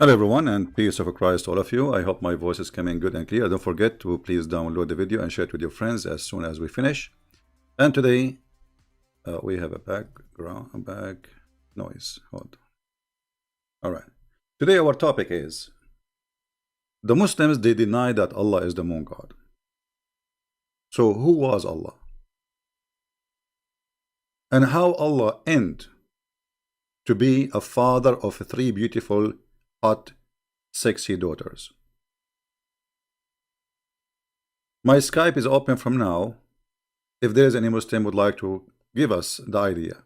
Hello everyone, and peace of Christ to all of you. I hope my voice is coming good and clear. Don't forget to please download the video and share it with your friends as soon as we finish. And today we have a back noise. Hold on. All right. Today our topic is the Muslims. They deny that Allah is the moon god. So who was Allah? And how Allah end to be a father of three beautiful, hot, sexy daughters? My Skype is open from now. If there is any Muslim would like to give us the idea.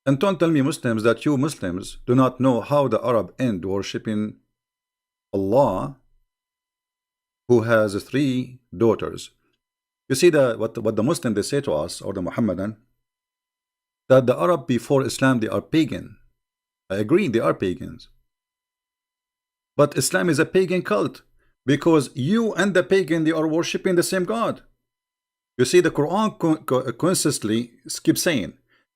And don't tell me, Muslims, that you Muslims do not know how the Arab end worshipping Allah, who has three daughters. You see what the Muslim they say to us, or the Muhammadan, that the Arab before Islam they are pagan. I agree, they are pagans. But Islam is a pagan cult, because you and the pagan they are worshipping the same God. You see, the Quran consistently keeps saying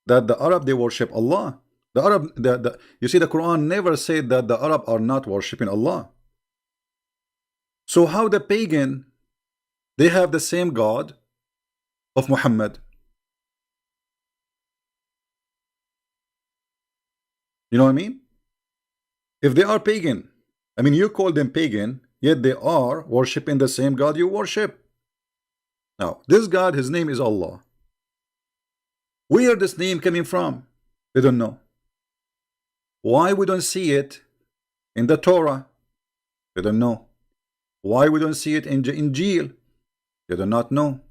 that the Arab they worship Allah. The Arab, you see, the Quran never said that the Arab are not worshipping Allah. So how the pagan they have the same God of Muhammad? You know what I mean? If they are pagan, I mean, you call them pagan, yet they are worshipping the same God you worship. Now, this God, his name is Allah. Where this name coming from? They don't know. Why we don't see it in the Torah? They don't know. Why we don't see it in Injil? They do not know.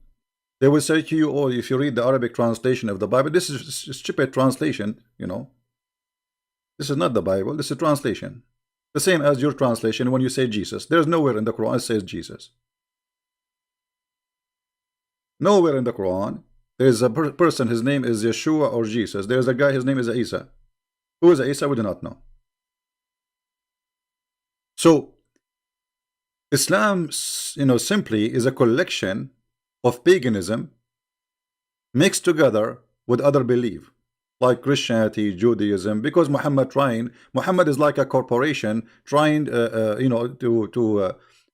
They will say to you, oh, if you read the Arabic translation of the Bible, this is a stupid translation, you know. This is not the Bible, this is a translation. The same as your translation when you say Jesus. There's nowhere in the Quran it says Jesus. Nowhere in the Quran there is a person, his name is Yeshua or Jesus. There is a guy, his name is Isa. Who is Isa? We do not know. So Islam, you know, simply is a collection of paganism mixed together with other belief, like Christianity, Judaism. Because Muhammad is like a corporation trying, you know,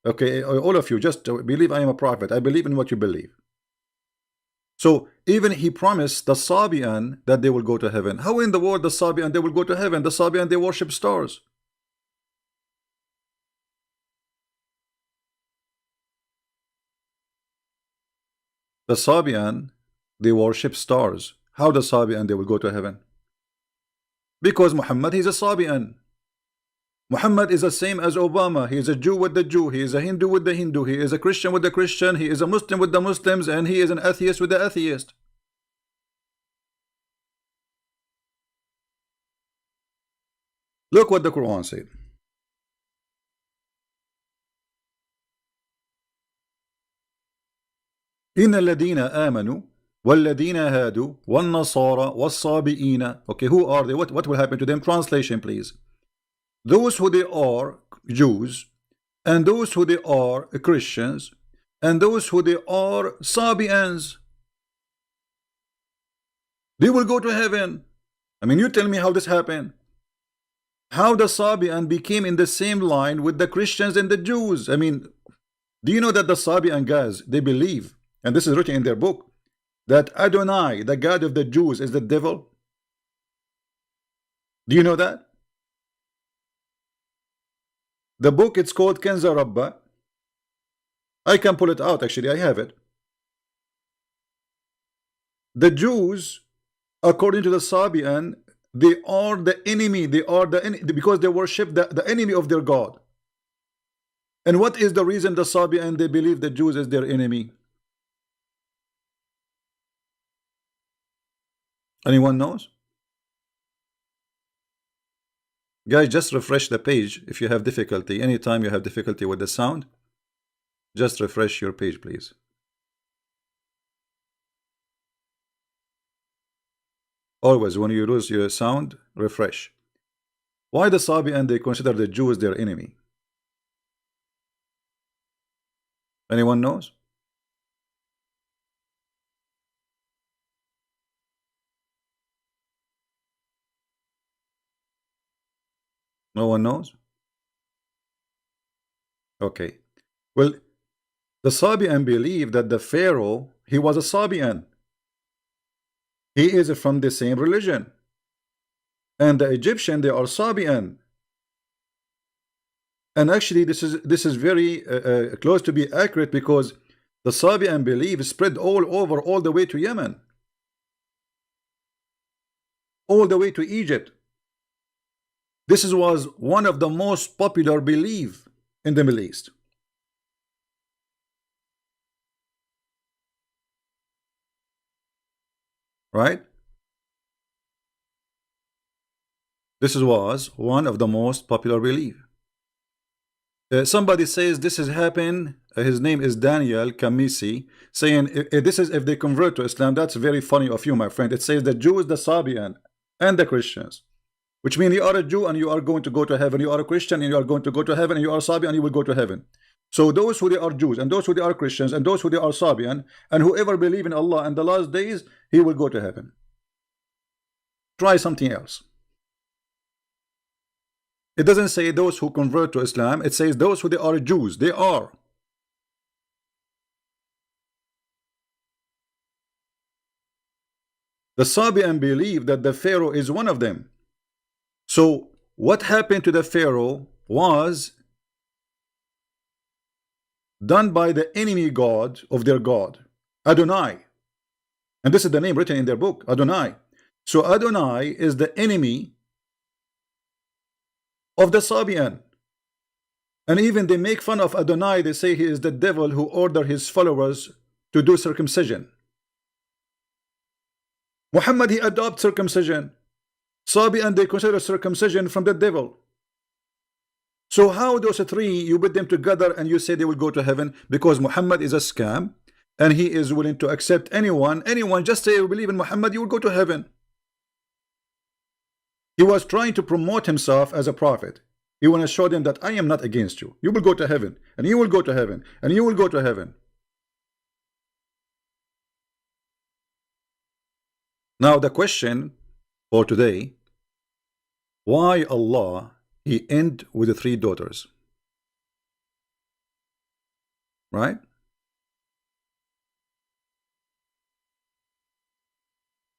okay, all of you just believe I am a prophet. I believe in what you believe. So even he promised the Sabian that they will go to heaven. How in the world the Sabian they will go to heaven? The Sabian they worship stars. The Sabian they worship stars. How the Sabian they will go to heaven? Because Muhammad he's a Sabian. Muhammad is the same as Obama. He is a Jew with the Jew. He is a Hindu with the Hindu. He is a Christian with the Christian. He is a Muslim with the Muslims, and he is an atheist with the atheist. Look what the Quran said. إن الذين آمنوا والذين هادوا والنصارى والصابئين. Okay, who are they? What will happen to them? Translation, please. Those who they are Jews, and those who they are Christians, and those who they are Sabians, they will go to heaven. I mean, you tell me how this happened. How the Sabian became in the same line with the Christians and the Jews. I mean, do you know that the Sabian guys, they believe, and this is written in their book, that Adonai, the God of the Jews, is the devil? Do you know that? The book, it's called Kenza Rabba. I can pull it out, actually, I have it. The Jews, according to the Sabian, they are the enemy. They are the enemy because they worship the enemy of their God. And what is the reason the Sabian they believe the Jews is their enemy? Anyone knows? Guys, just refresh the page if you have difficulty. Anytime you have difficulty with the sound, just refresh your page, please. Always, when you lose your sound, refresh. Why the Sabian they consider the Jews their enemy? Anyone knows? No one knows? Okay. Well, the Sabian believe that the Pharaoh, he was a Sabian. He is from the same religion. And the Egyptian, they are Sabian. And actually, this is very close to be accurate, because the Sabian belief spread all over, all the way to Yemen, all the way to Egypt. This was one of the most popular belief in the Middle East. Right? This was one of the most popular belief. Somebody says this has happened. His name is Daniel Kamisi, saying this is if they convert to Islam. That's very funny of you, my friend. It says the Jews, the Sabian, and the Christians, which means you are a Jew and you are going to go to heaven. You are a Christian and you are going to go to heaven. And you are Sabian and you will go to heaven. So those who they are Jews and those who they are Christians and those who they are Sabian and whoever believe in Allah and the last days, he will go to heaven. Try something else. It doesn't say those who convert to Islam. It says those who they are Jews. They are. The Sabian believe that the Pharaoh is one of them. So what happened to the Pharaoh was done by the enemy god of their god, Adonai. And this is the name written in their book, Adonai. So Adonai is the enemy of the Sabian. And even they make fun of Adonai. They say he is the devil who ordered his followers to do circumcision. Muhammad, he adopted circumcision. Sabian, they consider circumcision from the devil. So how those three, you put them together and you say they will go to heaven? Because Muhammad is a scam and he is willing to accept anyone. Just say you believe in Muhammad, you will go to heaven. He was trying to promote himself as a prophet. He want to show them that I am not against you. You will go to heaven, and you will go to heaven, and you will go to heaven. Now the question for today, why Allah he end with the 3 daughters? Right?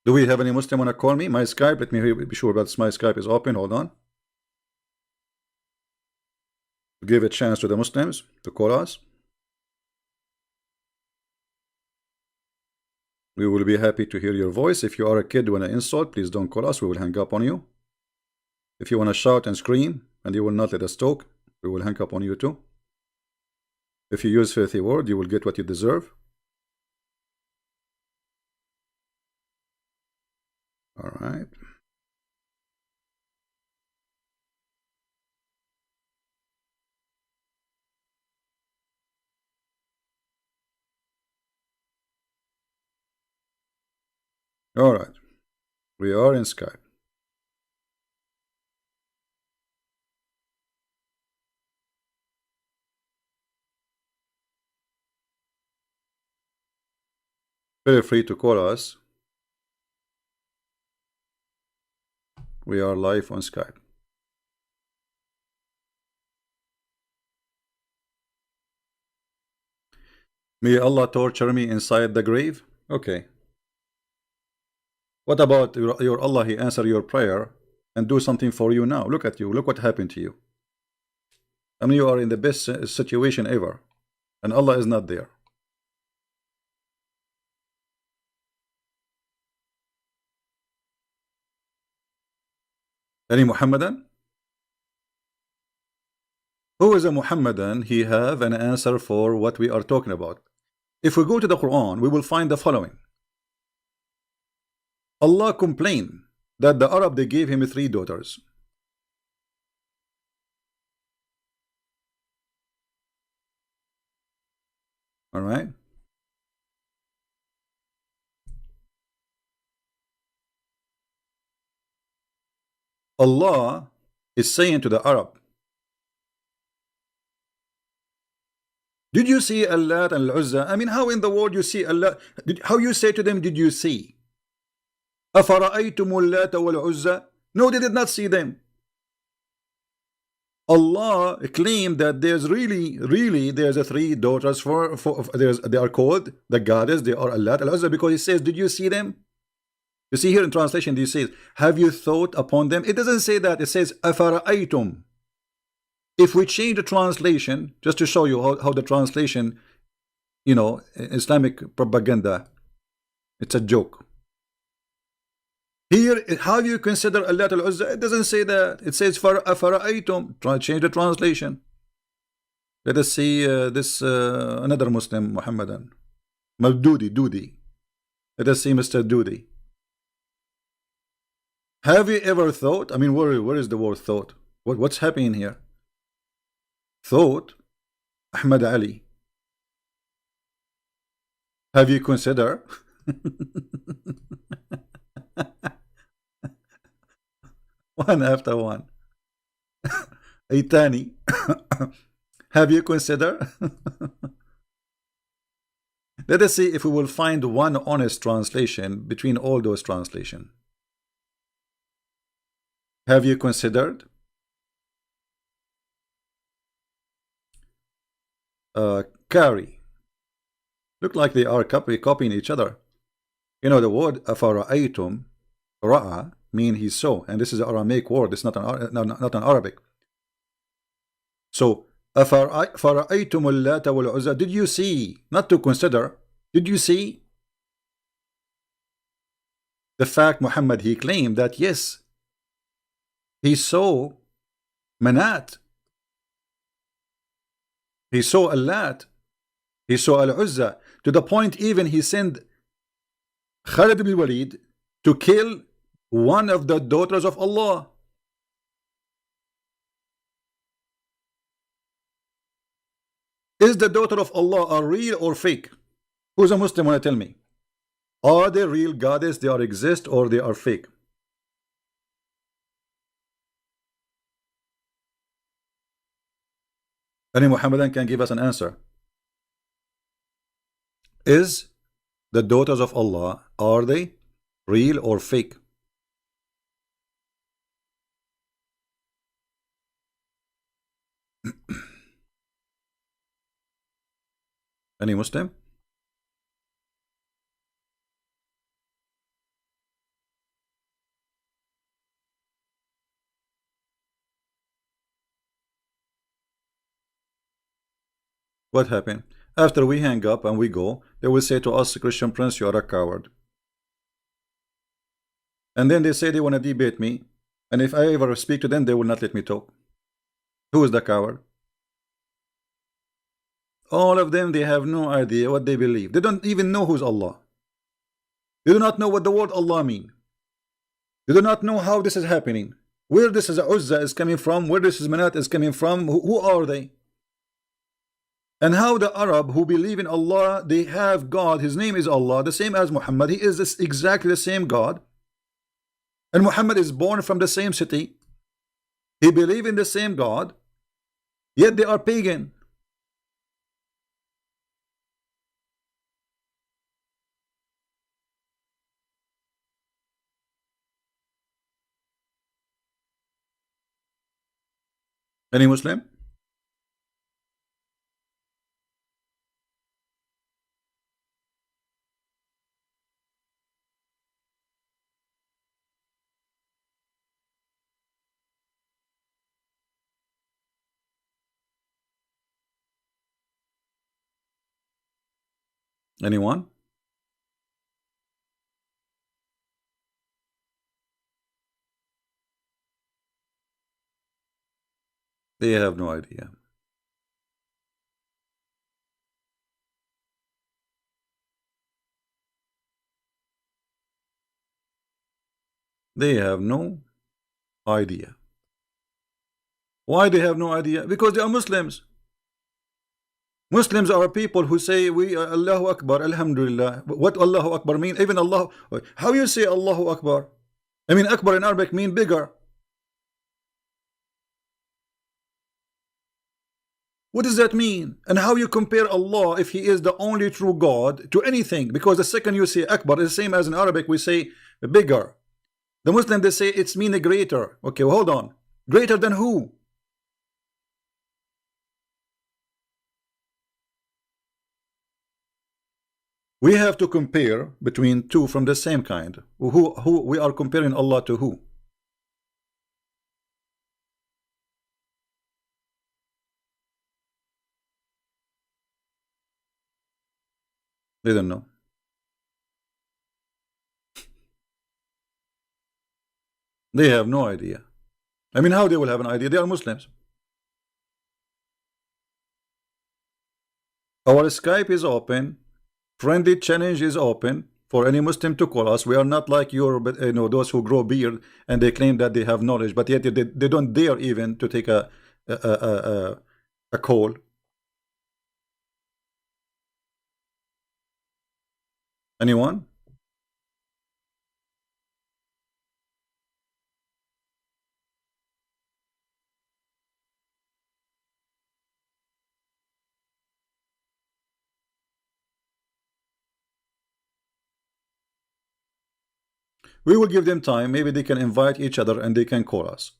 Do we have any Muslim want to call me? My Skype, let me be sure that my Skype is open. Hold on. Give a chance to the Muslims to call us. We will be happy to hear your voice. If you are a kid when I insult, please don't call us. We will hang up on you. If you want to shout and scream and you will not let us talk, we will hang up on you too. If you use filthy word, you will get what you deserve. All right. All right. We are in Skype. Feel free to call us. We are live on Skype. May Allah torture me inside the grave? Okay. What about your Allah? He answer your prayer and do something for you now. Look at you. Look what happened to you. I mean, you are in the best situation ever. And Allah is not there. Any Muhammadan? Who is a Muhammadan? He have an answer for what we are talking about. If we go to the Quran, we will find the following. Allah complained that the Arab, they gave him 3 daughters. All right. Allah is saying to the Arab, did you see Allah and Al-Uzza? I mean, how in the world you see Allah? How you say to them, did you see? أَفَرَأَيْتُمُ اللَّاتَ وَالْعُزَّى? No, they did not see them. Allah claimed that there's really there's a three daughters for they are called the goddess, they are Allah al-Uzza, because he says, did you see them? You see here in translation, do you say, have you thought upon them? It doesn't say that, it says afara'aytum. If we change the translation, just to show you how the translation, you know, Islamic propaganda, it's a joke. Here, how you consider Allah al-Uzza? It doesn't say that. It says fara'aytum. Try to change the translation. Let us see this another Muslim, Muhammadan. Dudi. Let us see Mr. Dudi. Have you ever thought? I mean, where is the word thought? What's happening here? Thought, Ahmad Ali. Have you considered? One after one. Itani. Have you considered? Let us see if we will find one honest translation between all those translations. Have you considered? Carry. Look like they are copying each other. You know the word afara'aytum, ra'a, mean he saw, and this is an Aramaic word. It's not an Arabic. So afara'aytum al-Lata wal-Uzza. Did you see? Not to consider. Did you see? The fact Muhammad, he claimed that yes, he saw Manat. He saw Al-Lat. He saw Al-Uzza. To the point even he sent Khalid ibn Walid to kill one of the daughters of Allah. Is the daughter of Allah a real or fake? Who's a Muslim want to tell me? Are they real goddess, they are exist, or they are fake? Any Muhammadan can give us an answer. Is the daughters of Allah, are they real or fake? Any Muslim? What happened? After we hang up and we go, they will say to us, Christian Prince, you are a coward. And then they say they want to debate me, and if I ever speak to them, they will not let me talk. Who is the coward? All of them, they have no idea what they believe. They don't even know who's Allah. They do not know what the word Allah means. They do not know how this is happening. Where this is Uzza is coming from, where this is Manat is coming from, who are they? And how the Arab who believe in Allah, they have God, his name is Allah, the same as Muhammad. He is exactly the same God. And Muhammad is born from the same city. He believe in the same God, yet they are pagan. Any Muslim? Anyone? They have no idea. They have no idea. Why they have no idea? Because they are Muslims. Muslims are people who say we Allahu Akbar, Alhamdulillah. What Allahu Akbar mean? Even Allah, how you say Allahu Akbar? I mean Akbar in Arabic mean bigger. What does that mean? And how you compare Allah, if he is the only true God, to anything? Because the second you say Akbar is the same as in Arabic we say bigger. The Muslim, they say it's mean greater. Okay, well, hold on. Greater than who? We have to compare between two from the same kind. Who we are comparing Allah to who? They don't know. They have no idea. I mean, how they will have an idea? They are Muslims. Our Skype is open. Friendly challenge is open for any Muslim to call us. We are not like your, those who grow beard and they claim that they have knowledge, but yet they don't dare even to take a call. Anyone? We will give them time. Maybe they can invite each other and they can call us.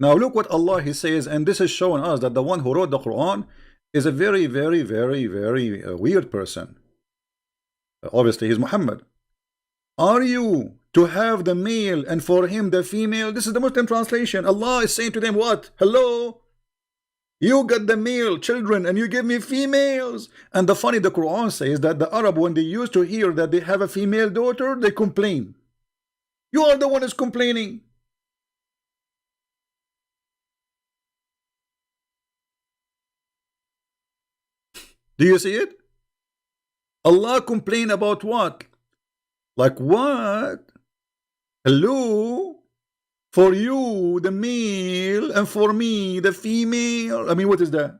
Now look what Allah He says, and this is showing us that the one who wrote the Quran is a very, very, very, very weird person. Obviously, he's Muhammad. Are you to have the male and for him the female? This is the Muslim translation. Allah is saying to them, what? Hello? You got the male children and you give me females. And the Quran says that the Arab, when they used to hear that they have a female daughter, they complain. You are the one who's complaining. Do you see it? Allah complain about what? Like what? Hello? For you, the male, and for me, the female. I mean, what is that?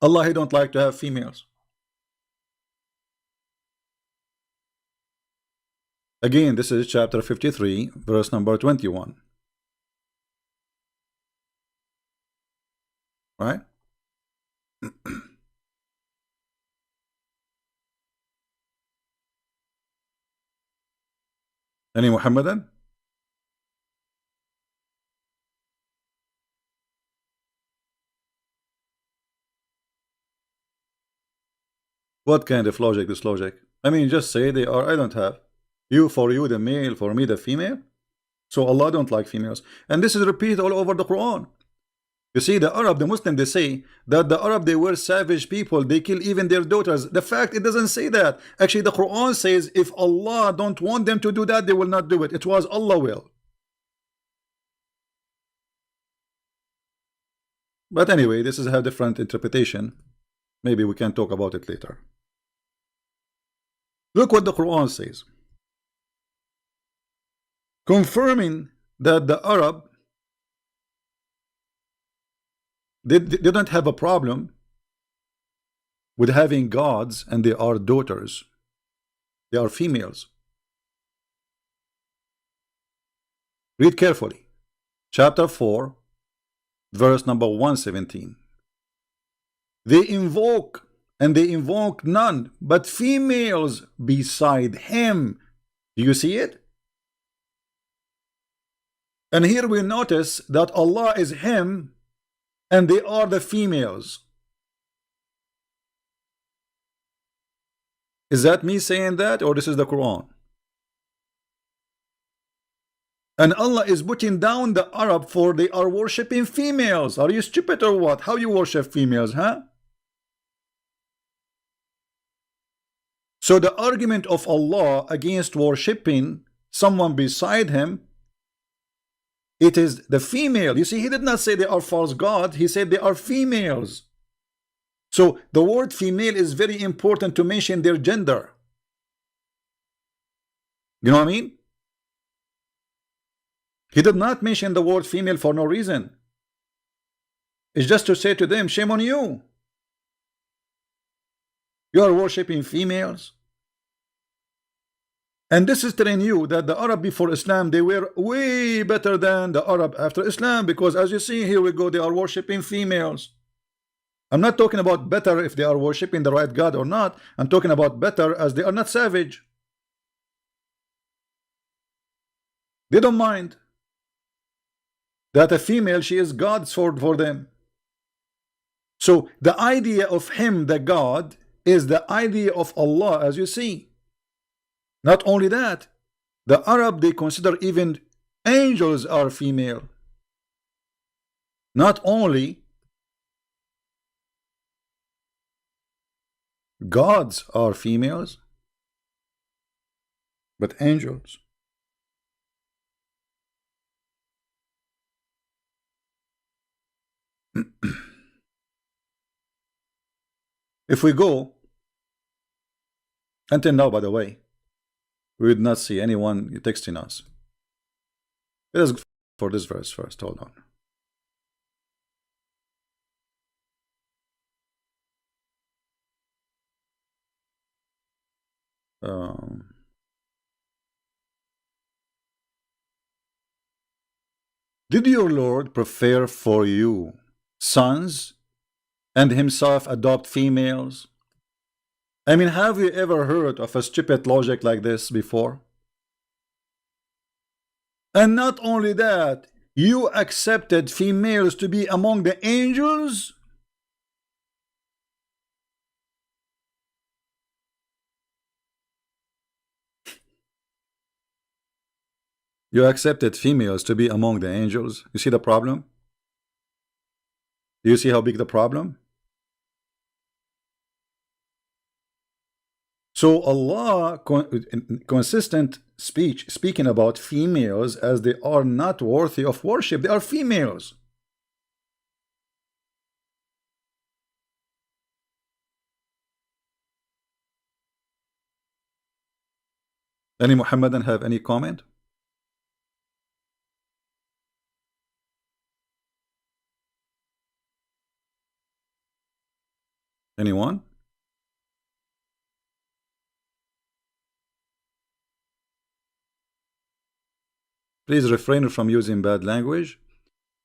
Allah, He don't like to have females. Again, this is chapter 53, verse number 21. Right? Any Muhammadan? What kind of logic is logic? I mean, just say they are, I don't have. You, for you, the male, for me, the female. So Allah don't like females. And this is repeated all over the Quran. You see, the Arab, the Muslim, they say that the Arab, they were savage people. They kill even their daughters. The fact, it doesn't say that. Actually, the Quran says if Allah don't want them to do that, they will not do it. It was Allah will. But anyway, this is a different interpretation. Maybe we can talk about it later. Look what the Quran says. Confirming that the Arab, they don't have a problem with having gods and they are daughters. They are females. Read carefully. Chapter 4, verse number 117. They invoke, and they invoke none but females beside him. Do you see it? And here we notice that Allah is him and they are the females. Is that me saying that, or this is the Quran? And Allah is putting down the Arab for they are worshipping females. Are you stupid or what? How you worship females, huh? So the argument of Allah against worshipping someone beside him, it is the female. You see, He did not say they are false gods. He said they are females. So the word female is very important to mention their gender. You know what I mean? He did not mention the word female for no reason. It's just to say to them, shame on you. You are worshipping females. And this is telling you that the Arab before Islam, they were way better than the Arab after Islam, because as you see, here we go, they are worshipping females. I'm not talking about better if they are worshipping the right God or not. I'm talking about better as they are not savage. They don't mind that a female, she is God's for them. So the idea of him, the God, is the idea of Allah, as you see. Not only that, the Arab, they consider even angels are female. Not only gods are females, but angels. If we go, until now, by the way, we would not see anyone texting us. Let us go for this verse first. Hold on. Did your Lord prefer for you sons and himself adopt females? I mean, have you ever heard of a stupid logic like this before? And not only that, you accepted females to be among the angels? You accepted females to be among the angels. You see the problem? Do you see how big the problem? So Allah consistent speech speaking about females as they are not worthy of worship. They are females. Any Muhammadan have any comment? Anyone? Please refrain from using bad language,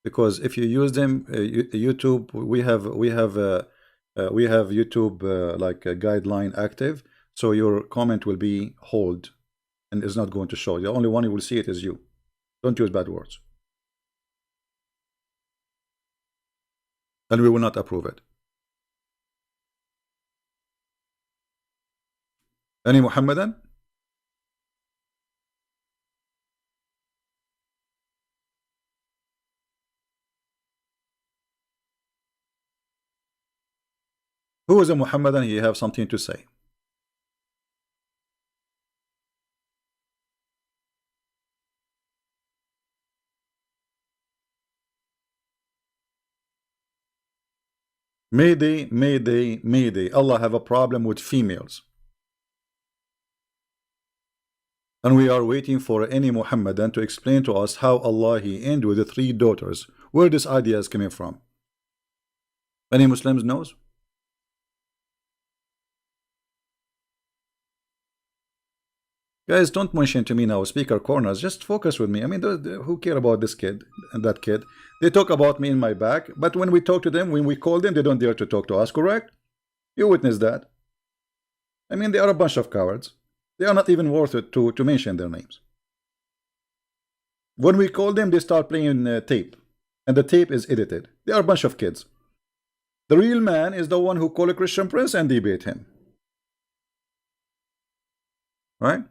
because if you use them, YouTube, we have YouTube like a guideline active, so your comment will be hold and is not going to show. The only one who will see it is you. Don't use bad words, and we will not approve it. Any Muhammadan? Who is a Muhammadan? He have something to say. Mayday, mayday, mayday. Allah have a problem with females. And we are waiting for any Muhammadan to explain to us how Allah He ended with the 3 daughters. Where this idea is coming from? Any Muslims knows? Guys, don't mention to me now speaker corners. Just focus with me. I mean, who care about this kid and that kid? They talk about me in my back, but when we talk to them, when we call them, they don't dare to talk to us, correct? You witness that. I mean, they are a bunch of cowards. They are not even worth it to mention their names. When we call them, they start playing tape, and the tape is edited. They are a bunch of kids. The real man is the one who call a Christian prince and debate him. Right?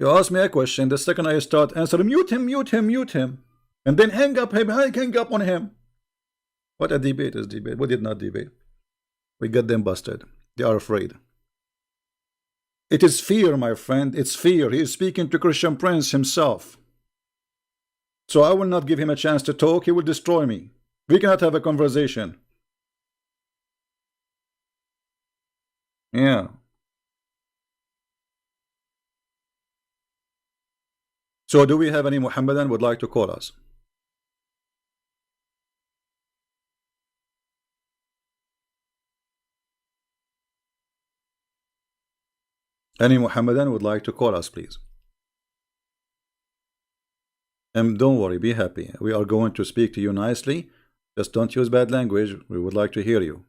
You ask me a question, the second I start answering, mute him, mute him, mute him, and then hang up on him. What a debate is debate. We did not debate. We got them busted. They are afraid. It is fear, my friend. It's fear. He is speaking to Christian Prince himself. So I will not give him a chance to talk. He will destroy me. We cannot have a conversation. Yeah. So do we have any Muhammadan would like to call us? Any Muhammadan would like to call us, please? And don't worry, be happy. We are going to speak to you nicely. Just don't use bad language. We would like to hear you.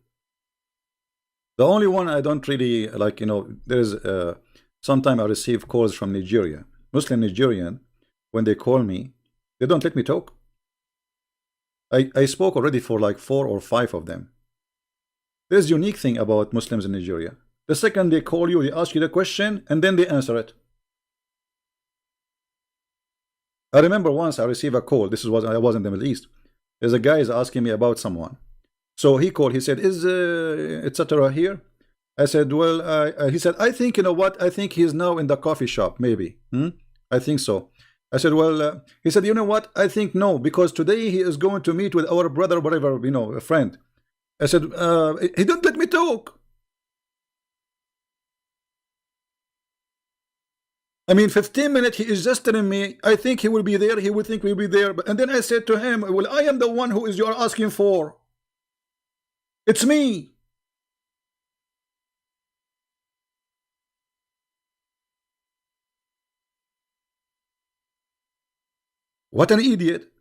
The only one I don't really like, there is sometimes I receive calls from Nigeria, Muslim Nigerian. When they call me, they don't let me talk. I spoke already for like 4 or 5 of them. There's a unique thing about Muslims in Nigeria. The second they call you, they ask you the question, and then they answer it. I remember once I received a call. This is what I was in the Middle East. There's a guy is asking me about someone. So he called. He said, "Is etc. here?" I said, "Well," he said, "I think you know what? I think he's now in the coffee shop. Maybe. I think so." I said, "Well," he said, "You know what? I think no, because today he is going to meet with our brother, whatever, you know, a friend." I said, "He don't let me talk." I mean, 15 minutes, he is just telling me, I think he will be there, he will think we'll be there. And then I said to him, well, I am the one who is you are asking for. It's me. What an idiot.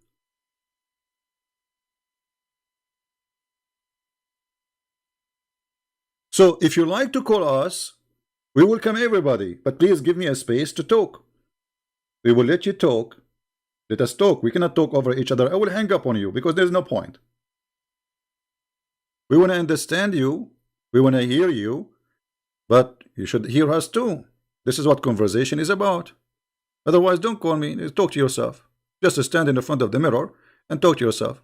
So if you like to call us, we welcome everybody. But please give me a space to talk. We will let you talk. Let us talk. We cannot talk over each other. I will hang up on you because there's no point. We want to understand you. We want to hear you. But you should hear us too. This is what conversation is about. Otherwise, don't call me. Talk to yourself. Just stand in the front of the mirror and talk to yourself.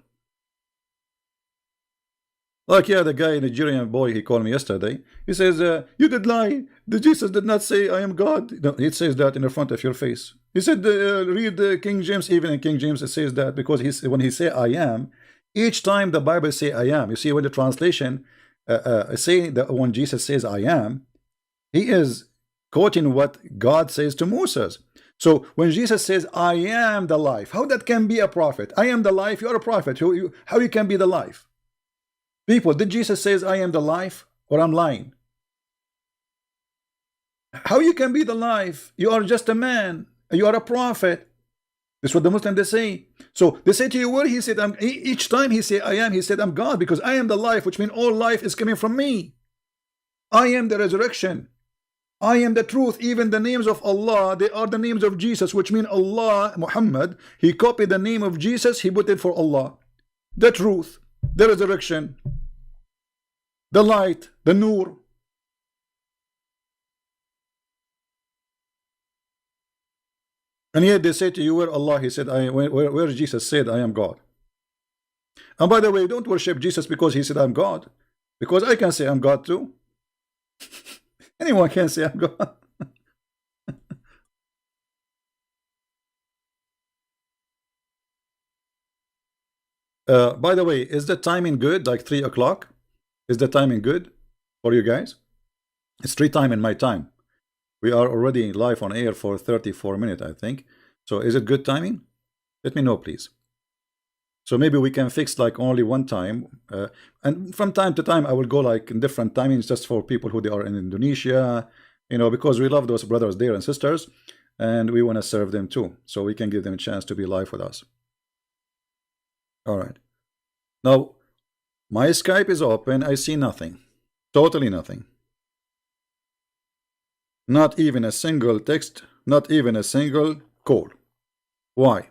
Like, yeah, the guy, Nigerian boy, he called me yesterday. He says, you did lie. The Jesus did not say, I am God. No, it says that in the front of your face. He said, read King James. Even in King James, it says that because when he say I am, each time the Bible say I am, you see when the translation say that when Jesus says I am, he is quoting what God says to Moses. So when Jesus says I am the life, how that can be a prophet? I am the life, you are a prophet. How you can be the life? People, did Jesus says I am the life, or I'm lying? How you can be the life? You are just a man. You are a prophet. This is what the Muslims they say. So they say to you, well, he said, each time he say I am, he said I'm God because I am the life, which means all life is coming from me. I am the resurrection. I am the truth. Even the names of Allah, they are the names of Jesus, which means Allah, Muhammad, he copied the name of Jesus, he put it for Allah. The truth, the resurrection, the light, the nur. And yet they say to you, where Allah, he said, where Jesus said, I am God. And by the way, don't worship Jesus because he said, I'm God. Because I can say I'm God too. Anyone can say I'm God. By the way, is the timing good? Like 3 o'clock? Is the timing good for you guys? It's 3 time in my time. We are already live on air for 34 minutes, I think. So is it good timing? Let me know, please. So maybe we can fix like only one time. And from time to time, I will go like in different timings just for people who they are in Indonesia, you know, because we love those brothers there and sisters. And we want to serve them too. So we can give them a chance to be live with us. All right. Now, my Skype is open. I see nothing. Totally nothing. Not even a single text, not even a single call. Why?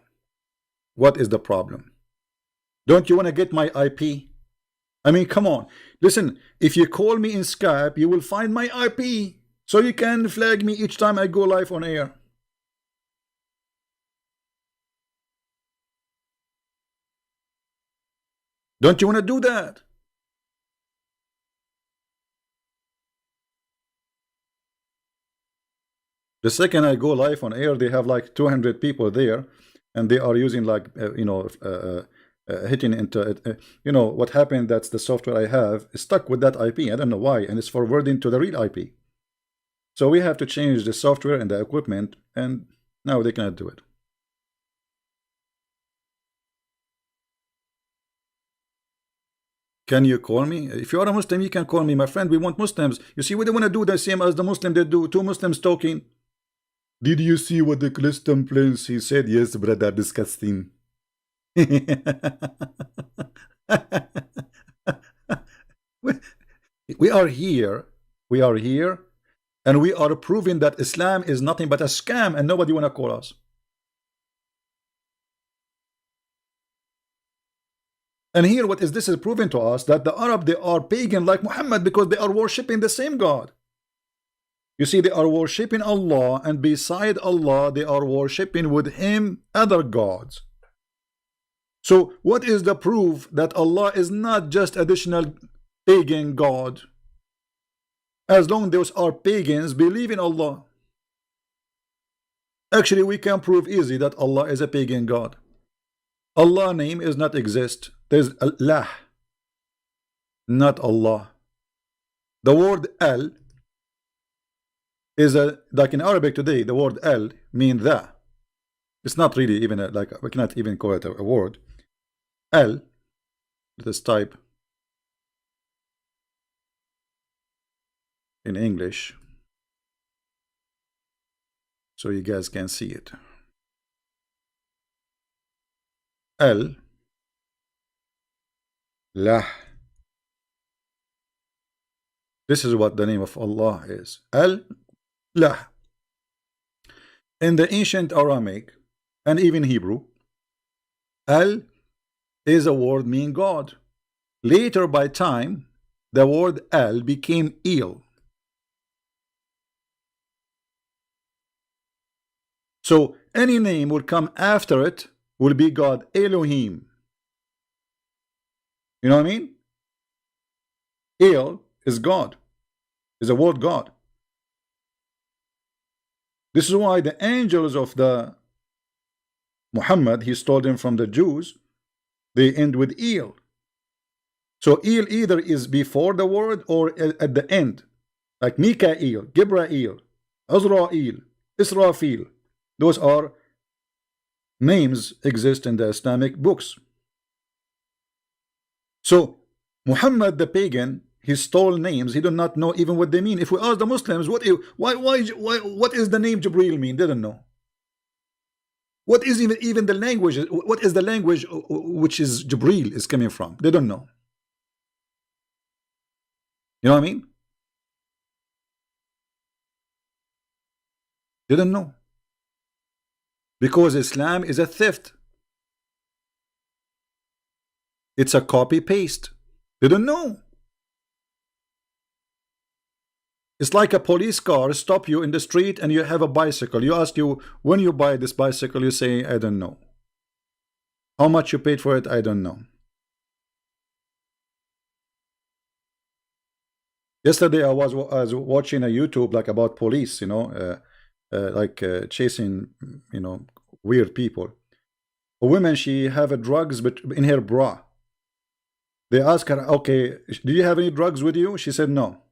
What is the problem? Don't you want to get my IP? I mean, come on. Listen, if you call me in Skype, you will find my IP. So you can flag me each time I go live on air. Don't you want to do that? The second I go live on air, they have like 200 people there, and they are using like, hitting into, you know, what happened, that's the software I have is stuck with that IP. I don't know why, and it's forwarding to the real IP. So we have to change the software and the equipment, and now they cannot do it. Can you call me? If you are a Muslim, you can call me, my friend. We want Muslims. You see, we don't want to do the same as the Muslim they do. 2 Muslims talking. Did you see what the Christian prince he said? Yes, brother, disgusting. We are here. We are here, and we are proving that Islam is nothing but a scam, and nobody want to call us. And here, what is this is proving to us that the Arab, they are pagan like Muhammad because they are worshipping the same God. You see, they are worshipping Allah, and beside Allah, they are worshipping with Him other gods. So, what is the proof that Allah is not just additional pagan God? As long as those are pagans, believe in Allah. Actually, we can prove easy that Allah is a pagan God. Allah name is not exist. There's Allah, not Allah. The word Al is like in Arabic today. The word Al means that. It's not really even like we cannot even call it a word. Al. Let us type in English so you guys can see it. Al. Lah. This is what the name of Allah is. Al-Lah. In the ancient Aramaic and even Hebrew, Al is a word meaning God. Later by time, the word Al became Il. So any name will come after it will be God. Elohim. You know what I mean? Il is God, is a word God. This is why the angels of the Muhammad, he stole them from the Jews, they end with Il. So Il either is before the word or at the end, like Mikael, Gibrail, Azrael, Israfil. Those are names exist in the Islamic books. So Muhammad the pagan, he stole names. He did not know even what they mean. If we ask the Muslims, what is the name Jibril mean? They don't know. What is even the language? What is the language which is Jibril is coming from? They don't know. You know what I mean? They don't know. Because Islam is a theft. It's a copy paste. They don't know. It's like a police car stop you in the street and you have a bicycle. You ask you, when you buy this bicycle, you say, I don't know. How much you paid for it, I don't know. Yesterday I was watching a YouTube like about police, you know, chasing, you know, weird people. A woman, she have a drugs but in her bra. They ask her, okay, do you have any drugs with you? She said no.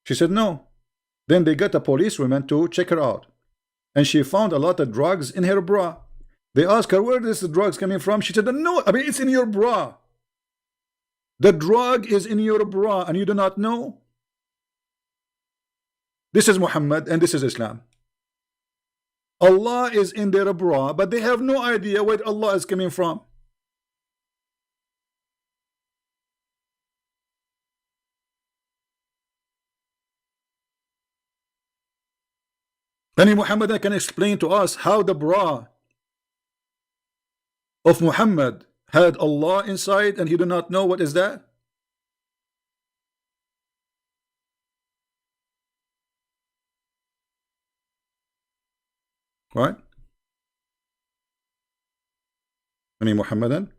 She said no. Then they got a policewoman to check her out, and she found a lot of drugs in her bra. They asked her, where is the drugs coming from? She said, no, I mean, it's in your bra. The drug is in your bra and you do not know. This is Muhammad and this is Islam. Allah is in their bra, but they have no idea where Allah is coming from. Any Muhammad can explain to us how the bra of Muhammad had Allah inside and he do not know what is that? Right? Any Muhammadan?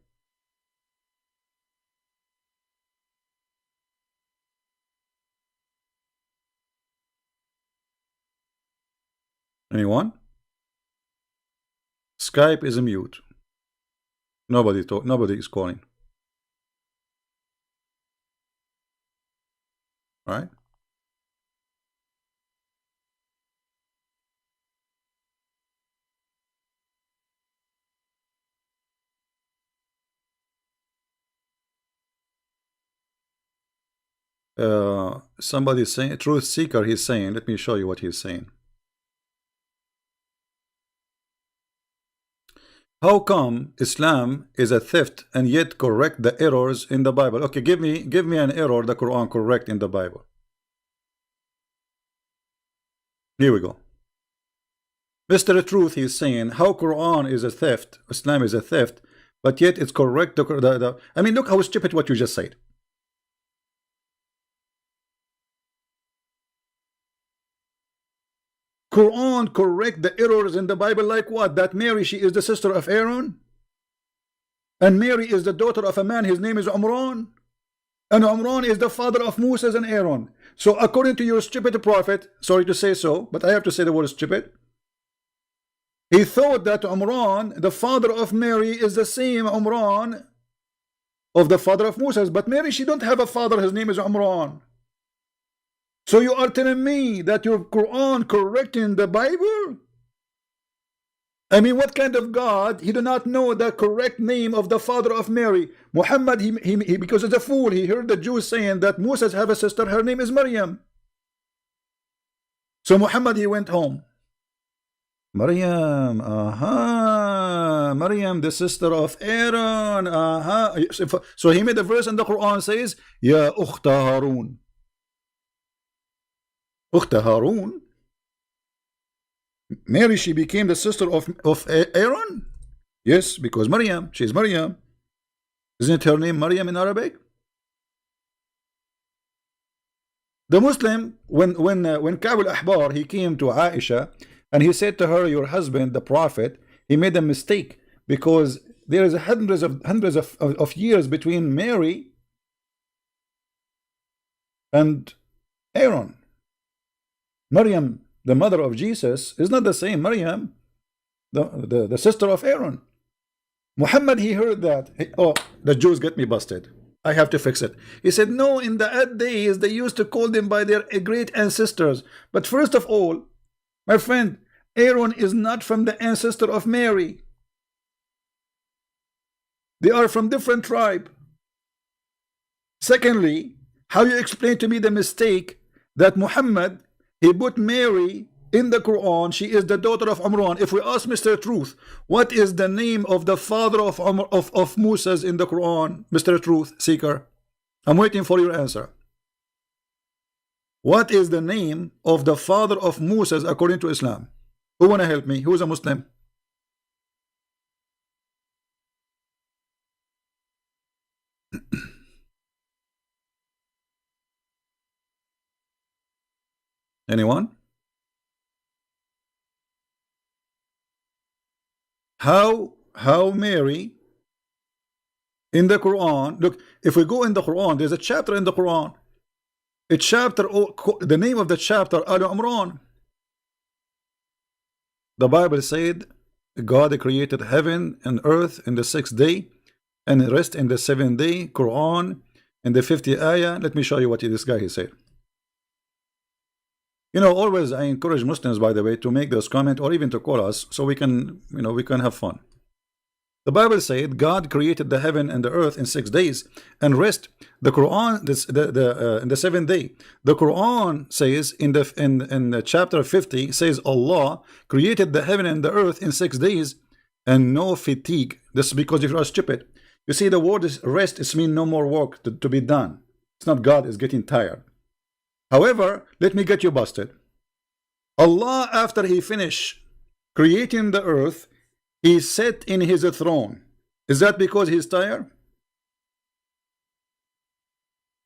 Anyone? Skype is a mute. Nobody is calling. Right? Somebody is saying, truth seeker, he's saying, let me show you what he's saying. How come Islam is a theft and yet correct the errors in the Bible? Okay, give me an error the Quran correct in the Bible. Here we go. Mr. Truth, he's saying how Quran is a theft, Islam is a theft, but yet it's correct. I mean, look how stupid what you just said. Quran correct the errors in the Bible, like what? That Mary, she is the sister of Aaron, and Mary is the daughter of a man, his name is Umran, and Umran is the father of Moses and Aaron. So according to your stupid prophet, sorry to say so, but I have to say the word stupid, he thought that Umran, the father of Mary, is the same Umran of the father of Moses, but Mary, she don't have a father, his name is Umran. So you are telling me that your Quran correcting the Bible? I mean, what kind of God? He do not know the correct name of the father of Mary. Muhammad, he because he's a fool, he heard the Jews saying that Moses have a sister, her name is Maryam. So Muhammad, he went home. Maryam, Maryam, the sister of Aaron, So he made a verse in the Quran says, Ya Ukhta Harun. Ukhta Harun? Mary, she became the sister of Aaron? Yes, because Maryam, she's Maryam. Isn't her name Maryam in Arabic? The Muslim, when Ka'b al-Ahbar, he came to Aisha, and he said to her, your husband, the prophet, he made a mistake, because there is hundreds of years between Mary and Aaron. Maryam, the mother of Jesus, is not the same Maryam, the sister of Aaron. Muhammad, he heard that. Oh, the Jews get me busted. I have to fix it. He said, no, in the old days, they used to call them by their great ancestors. But first of all, my friend, Aaron is not from the ancestor of Mary. They are from different tribe. Secondly, how you explain to me the mistake that Muhammad, he put Mary in the Quran, she is the daughter of Umran. If we ask Mr. Truth, what is the name of the father of Moses in the Quran, Mr. Truth Seeker? I'm waiting for your answer. What is the name of the father of Moses according to Islam? Who wanna help me? Who is a Muslim? Anyone? How Mary in the Quran, look, if we go in the Quran, there's a chapter in the Quran. A chapter, the name of the chapter, Al Imran. The Bible said God created heaven and earth in the 6th day and rest in the 7th day. Quran in the 50th ayah. Let me show you what this guy he said. You know, always I encourage Muslims, by the way, to make those comments or even to call us so we can, you know, we can have fun. The Bible said God created the heaven and the earth in 6 days and rest. The Quran, in the 7th day. The Quran says in the chapter 50 says Allah created the heaven and the earth in 6 days and no fatigue. This is because if you are stupid. You see, the word is rest. It means no more work to be done. It's not God is getting tired. However, let me get you busted. Allah, after he finished creating the earth, he sat in his throne. Is that because he's tired?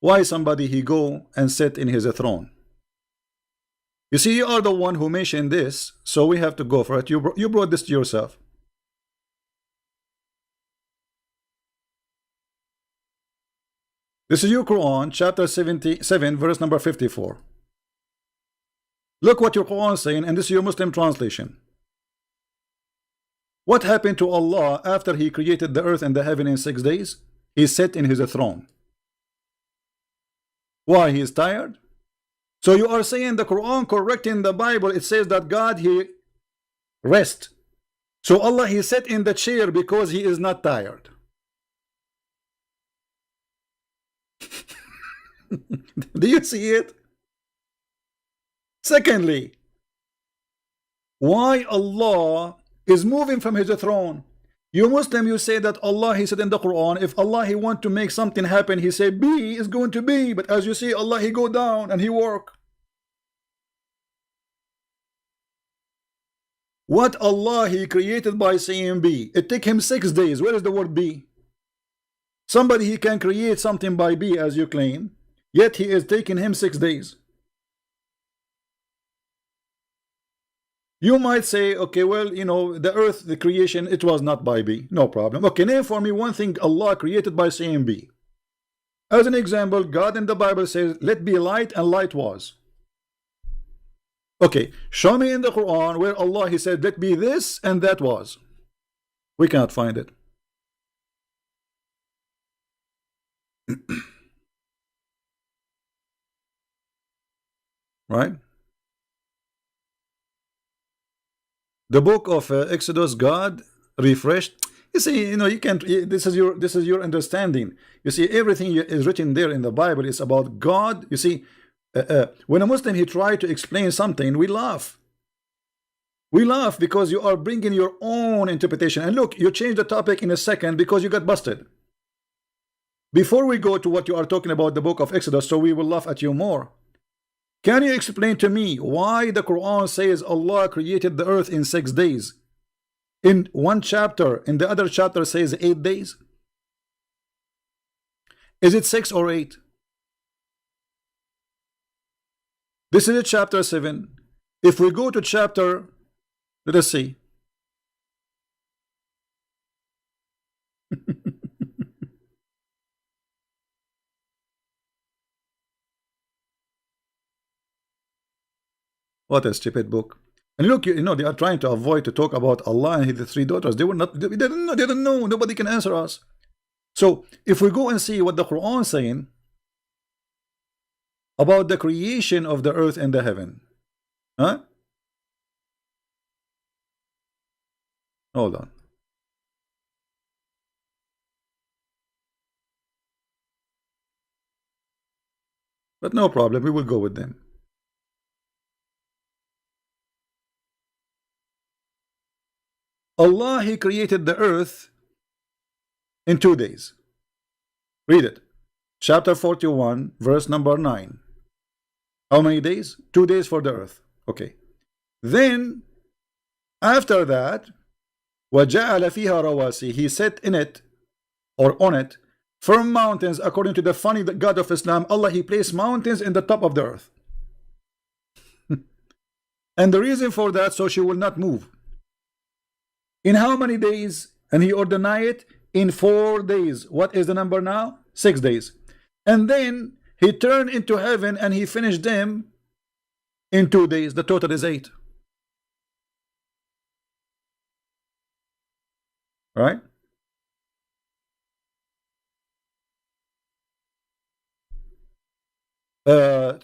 Why somebody he go and sit in his throne? You see, you are the one who mentioned this, so we have to go for it. You brought this to yourself. This is your Quran, chapter 77, verse number 54. Look what your Quran is saying, and this is your Muslim translation. What happened to Allah after he created the earth and the heaven in 6 days? He sat in his throne. Why? He is tired? So you are saying the Quran correcting the Bible, it says that God, he rest. So Allah, he sat in the chair because he is not tired. Do you see it? Secondly, why Allah is moving from his throne? You Muslim, you say that Allah, he said in the Quran, if Allah, he want to make something happen, he say be is going to be. But as you see, Allah, he go down and he work. What Allah He created by saying be. It took Him 6 days. Where is the word be? Somebody He can create something by be, as you claim, yet He is taking Him 6 days. You might say, okay, well, you know, the earth, the creation, it was not by be. No problem. Okay, name for me one thing Allah created by saying be. As an example, God in the Bible says, let be light, and light was. Okay, show me in the Quran where Allah He said, let be this, and that was. We cannot find it. Right? The book of Exodus, God refreshed. You see, you know, you can't. This is your understanding. You see, everything is written there in the Bible is about God. You see, when a Muslim he tried to explain something, we laugh. We laugh because you are bringing your own interpretation. And look, you changed the topic in a second because you got busted. Before we go to what you are talking about, the book of Exodus, so we will laugh at you more. Can you explain to me why the Quran says Allah created the earth in 6 days? In one chapter, in the other chapter says 8 days. Is it 6 or 8? This is chapter 7. If we go to chapter, let us see. What a stupid book. And look, you know, they are trying to avoid to talk about Allah and His 3 daughters. They were not, they didn't know. Nobody can answer us. So if we go and see what the Quran is saying about the creation of the earth and the heaven. Huh? Hold on. But no problem, we will go with them. Allah He created the earth in 2 days. Read it. Chapter 41, verse number 9. How many days? 2 days for the earth. Okay. Then, after that, وَجَعَلَ فِيهَا رَوَاسِي, He set in it, or on it, firm mountains. According to the funny God of Islam, Allah He placed mountains in the top of the earth. And the reason for that, so she will not move. In how many days? And He ordained it in 4 days. What is the number now? 6 days. And then He turned into heaven and He finished them in 2 days. The total is 8. Right?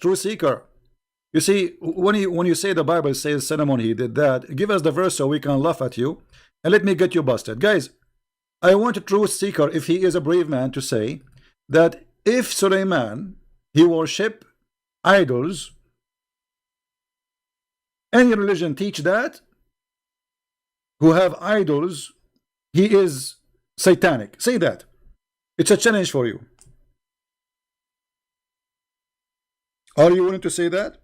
True seeker. You see, when you say the Bible says Solomon he did that, give us the verse so we can laugh at you. And let me get you busted. Guys, I want a truth seeker, if he is a brave man, to say that if Suleiman, he worship idols, any religion teach that, who have idols, he is satanic. Say that. It's a challenge for you. Are you willing to say that?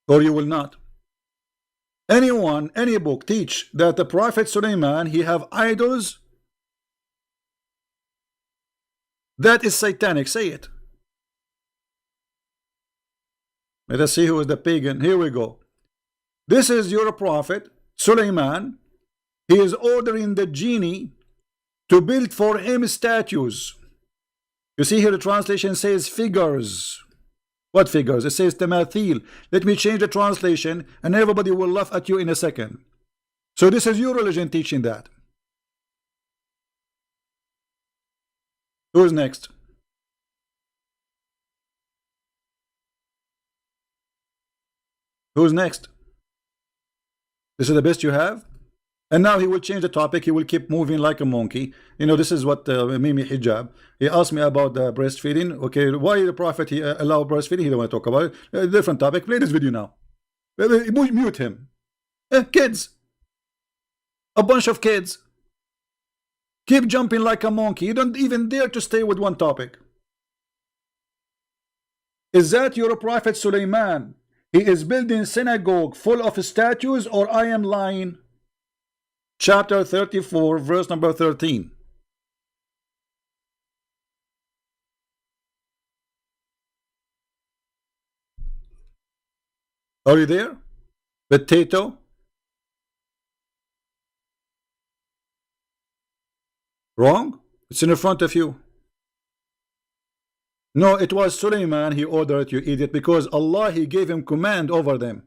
Or you will not? Anyone, any book teach that the Prophet Suleiman, he have idols? That is satanic. Say it. Let us see who is the pagan. Here we go. This is your prophet Suleiman. He is ordering the genie to build for him statues. You see here the translation says figures. What figures? It says tamathil. Let me change the translation and everybody will laugh at you in a second. So this is your religion teaching that. Who's next? Who's next? This is the best you have? And now he will change the topic. He will keep moving like a monkey. You know, this is what Mimi Hijab. He asked me about breastfeeding. Okay, why the Prophet he allowed breastfeeding? He don't want to talk about it. A different topic. Play this video now. Mute him. Kids. A bunch of kids. Keep jumping like a monkey. You don't even dare to stay with one topic. Is that your prophet Suleiman? He is building synagogue full of statues, or I am lying? Chapter 34, verse number 13. Are you there? Potato? Wrong? It's in front of you. No, it was Suleiman. He ordered, you idiot, because Allah, He gave him command over them.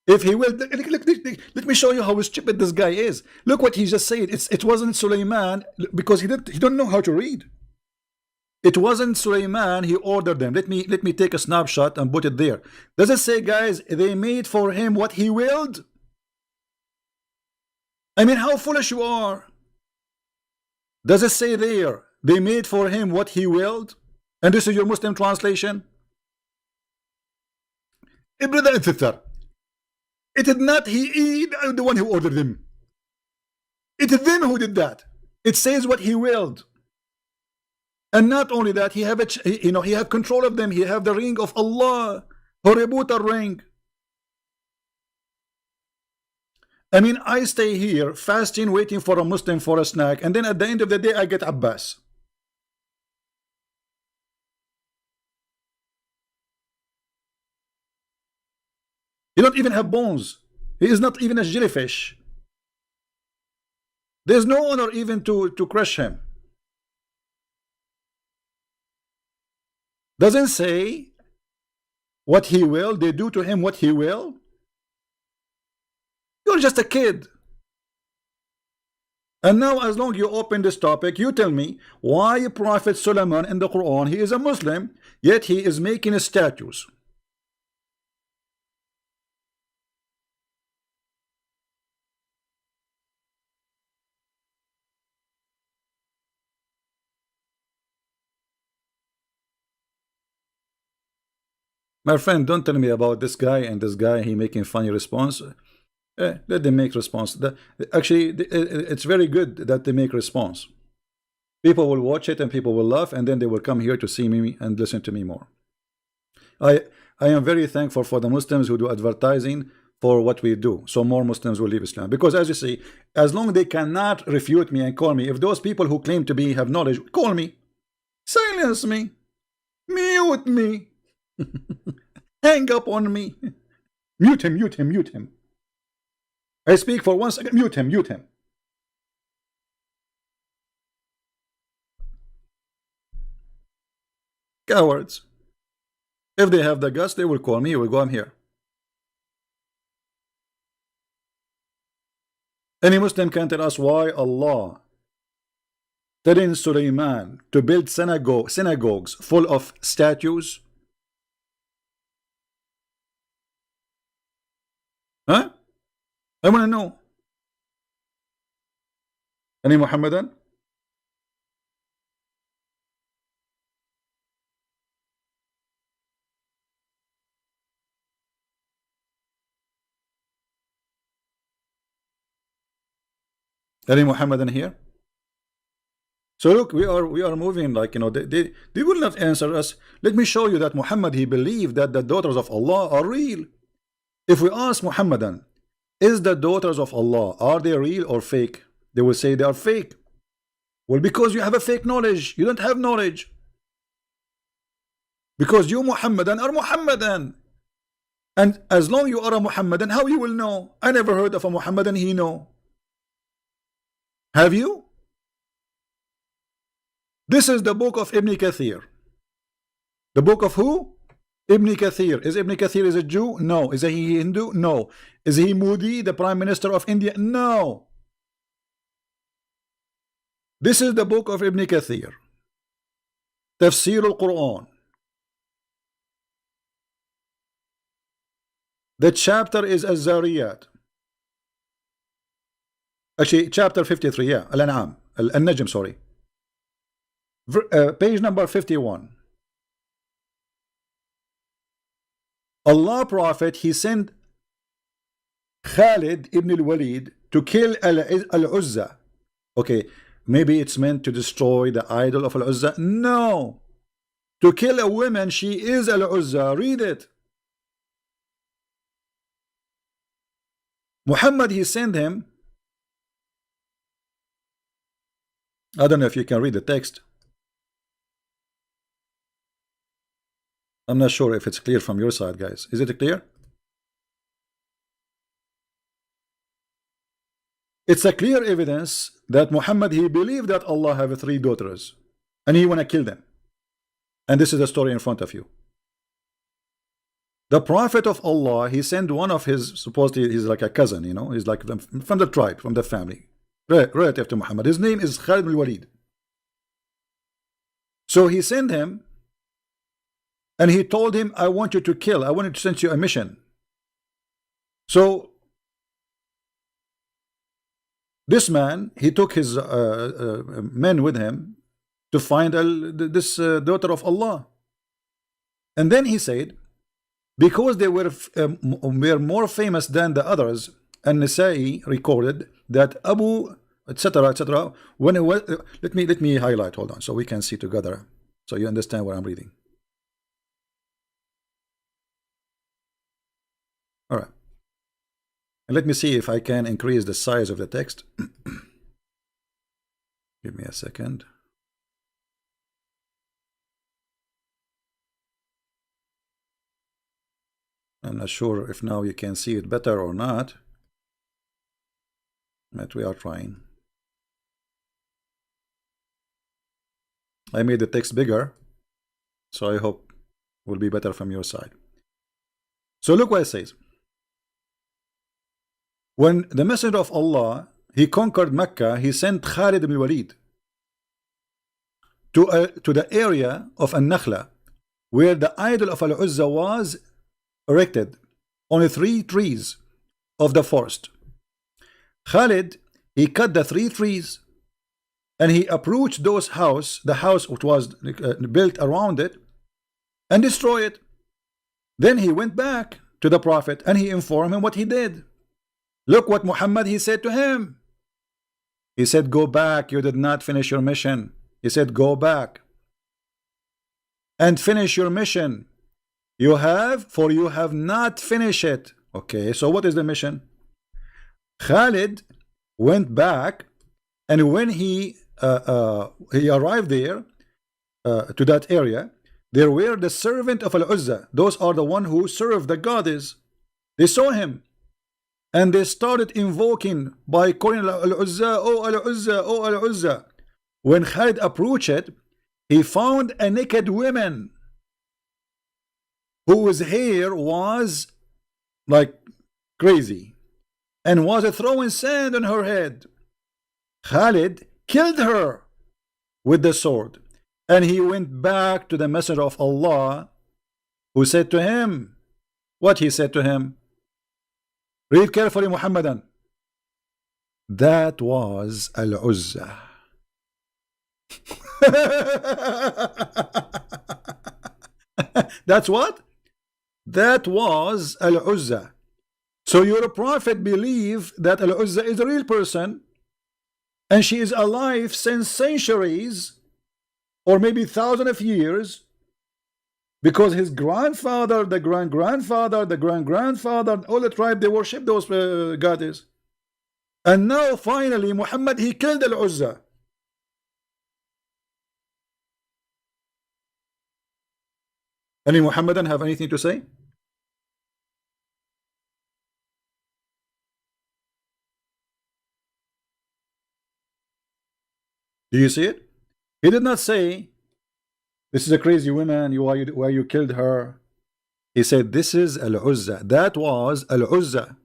If he will, let me show you how stupid this guy is. Look what he just said. It wasn't Suleiman, because he don't know how to read. It wasn't Suleiman. He ordered them. Let me take a snapshot and put it there. Does it say, guys, they made for him what he willed? I mean, how foolish you are. Does it say there, they made for him what he willed? And this is your Muslim translation? Brother and sister, it is not he the one who ordered them. It is them who did that. It says what he willed. And not only that, he have he have control of them. He have the ring of Allah. Hoributa ring. I mean, I stay here fasting, waiting for a Muslim for a snack, and then at the end of the day, I get Abbas. He don't even have bones. He is not even a jellyfish. There's no honor even to crush him. Doesn't say what he will. They do to him what he will. You're just a kid. And now, as long as you open this topic, you tell me why Prophet Solomon in the Quran, he is a Muslim, yet he is making statues. My friend, don't tell me about this guy and this guy, he making funny response. Let them make response. Actually, it's very good that they make response. People will watch it and people will laugh, and then they will come here to see me and listen to me more. I am very thankful for the Muslims who do advertising for what we do, so more Muslims will leave Islam. Because as you see, as long as they cannot refute me and call me, if those people who claim to be have knowledge, call me, silence me, mute me, hang up on me, mute him, mute him, mute him. I speak for 1 second, mute him, mute him. Cowards. If they have the guts, they will call me, will go, I'm here. Any Muslim can tell us why Allah telling Suleiman to build synagogues full of statues? Huh? I want to know. Any Muhammadan? Any Muhammadan here? So look, we are moving like, you know, they will not answer us. Let me show you that Muhammad, he believed that the daughters of Allah are real. If we ask Muhammadan, is the daughters of Allah, are they real or fake? They will say they are fake. Well, because you have a fake knowledge. You don't have knowledge. Because you Muhammadan are Muhammadan. And as long you are a Muhammadan, how you will know? I never heard of a Muhammadan he know. Have you? This is the book of Ibn Kathir. The book of who? Ibn Kathir. Is Ibn Kathir is a Jew? No. Is he Hindu? No. Is he Modi, the Prime Minister of India? No. This is the book of Ibn Kathir. Tafsir al-Quran. The chapter is Az-Zariyat. Actually, chapter 53, yeah. Al-An'am. Al-Najm, sorry. Page number 51. Allah Prophet, he sent Khalid ibn al-Walid to kill Al-Uzza. Okay, maybe it's meant to destroy the idol of Al-Uzza. No. to kill a woman, she is Al-Uzza. Read it. Muhammad, he sent him. I don't know if you can read the text. I'm not sure if it's clear from your side, guys. Is it clear? It's a clear evidence that Muhammad, he believed that Allah have 3 daughters and he want to kill them. And this is the story in front of you. The Prophet of Allah, he sent one of his, supposedly he's like a cousin, you know, he's like from the tribe, from the family, relative to Muhammad. His name is Khalid al-Walid. So he sent him and he told him, I want you to kill, I wanted to send you a mission. So this man, he took his men with him to find this daughter of Allah. And then he said, because they were more famous than the others, and Nasai recorded that Abu, etc., when it was, let me highlight, hold on, so we can see together, so you understand what I'm reading. All right. And let me see if I can increase the size of the text. Give me a second. I'm not sure if now you can see it better or not, but we are trying. I made the text bigger, so I hope it will be better from your side. So look what it says. When the Messenger of Allah, he conquered Mecca, he sent Khalid ibn Walid to the area of An-Nakhla, where the idol of Al-Uzza was erected on 3 trees of the forest. Khalid, he cut the 3 trees and he approached those the house which was built around it, and destroyed it. Then he went back to the Prophet and he informed him what he did. Look what Muhammad, he said to him. He said, go back, you did not finish your mission. He said, go back and finish your mission. You have not finished it. Okay, so what is the mission? Khalid went back, and when he arrived there to that area, there were the servant of Al-Uzza. Those are the one who serve the goddess. They saw him and they started invoking by calling Al-Uzza, oh Al-Uzza, oh Al-Uzza. When Khalid approached it, he found a naked woman whose hair was like crazy and was throwing sand on her head. Khalid killed her with the sword, and he went back to the Messenger of Allah, who said to him, what he said to him? Read carefully, Muhammadan. That was Al-Uzza. That's what? That was Al-Uzza. So your prophet believed that Al-Uzza is a real person, and she is alive since centuries, or maybe thousands of years, because his grandfather, the grandfather, the grandfather, all the tribe, they worship those goddesses. And now finally Muhammad, he killed Al-Uzza. Any Muhammadan have anything to say? Do you see it? He did not say, this is a crazy woman, why you killed her. He said, this is Al-Uzza. That was Al-Uzza.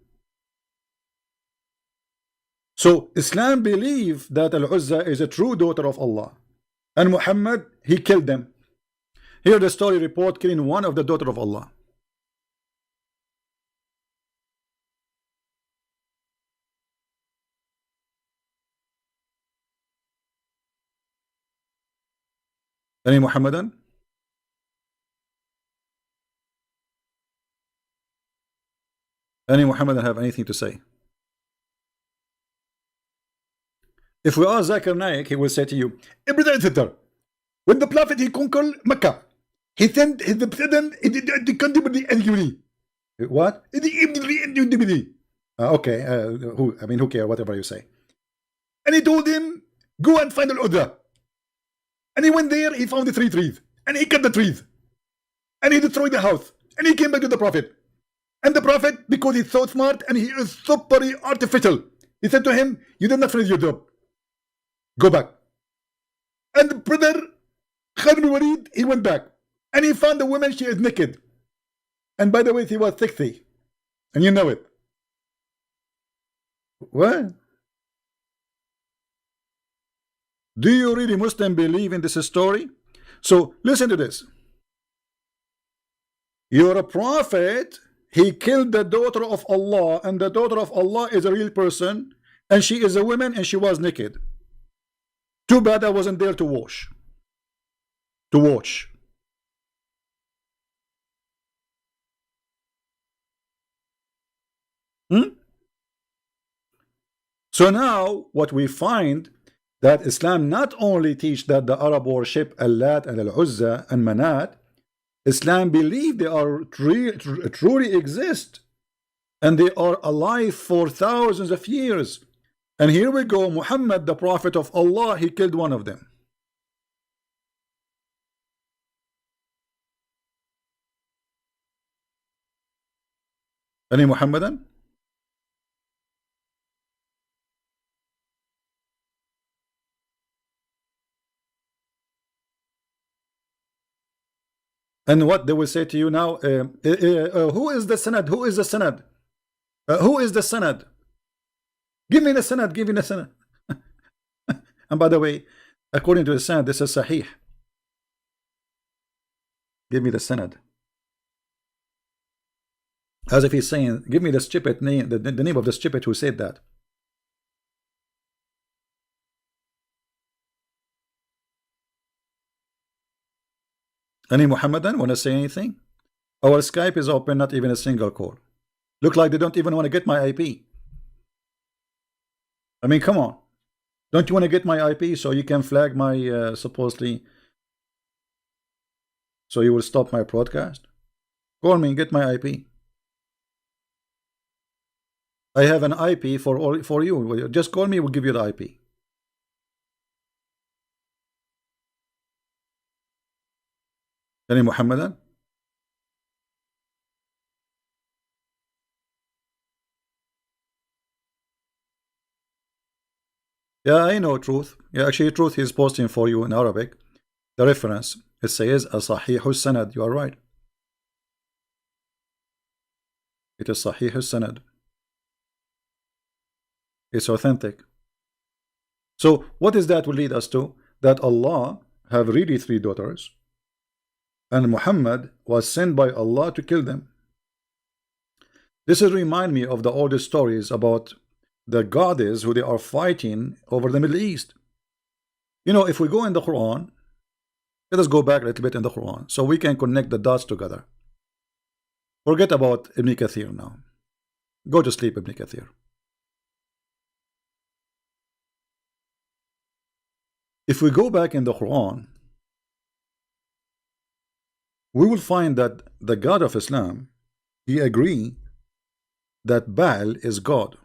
So Islam believed that Al-Uzza is a true daughter of Allah, and Muhammad, he killed them. Here the story report killing one of the daughter of Allah. Any Muhammadan? Any Muhammadan have anything to say? If we ask Zakir Naik, he will say to you, when the Prophet, he conquered Mecca, He sent the president the country. What? Okay, who care, whatever you say. And he told him, go and find al-Udra. And he went there, he found the 3 trees. And he cut the trees. And he destroyed the house. And he came back to the Prophet. And the Prophet, because he's so smart and he is super artificial, he said to him, you did not finish your job. Go back. And the brother, Khalid bin Walid, he went back. And he found the woman, she is naked. And by the way, she was 60. And you know it. What? Do you really Muslim believe in this story? So listen to this. You're a prophet. He killed the daughter of Allah, and the daughter of Allah is a real person, and she is a woman, and she was naked. Too bad I wasn't there to watch. To watch. So now what we find, that Islam not only teach that the Arab worship Allat and Al-Uzza and Manat, Islam believe they are truly exist, and they are alive for thousands of years. And here we go, Muhammad, the prophet of Allah, he killed one of them. Any Muhammadan? And what they will say to you now, who is the Sanad? Who is the Sanad? Who is the Sanad? Give me the Sanad, give me the Sanad. And by the way, according to the Sanad, this is Sahih. Give me the Sanad. As if he's saying, give me the stupid name, the name of the stupid who said that. Any Muhammadan want to say anything? Our Skype is open, not even a single call. Look like they don't even want to get my IP. I mean, come on. Don't you want to get my IP so you can flag my supposedly, so you will stop my broadcast? Call me and get my IP. I have an IP for you. Just call me, we'll give you the IP. Any Muhammadan? Yeah, I know truth. Yeah, actually, truth is posting for you in Arabic. The reference, it says Sahih Sanad. You are right. It is Sahih Sanad. It's authentic. So, what is that will lead us to? That Allah have really 3 daughters, and Muhammad was sent by Allah to kill them. This is remind me of the oldest stories about the goddess who they are fighting over the Middle East. You know, if we go in the Quran, let us go back a little bit in the Quran so we can connect the dots together. Forget about Ibn Kathir now. Go to sleep, Ibn Kathir. If we go back in the Quran, we will find that the God of Islam, he agree that Baal is God.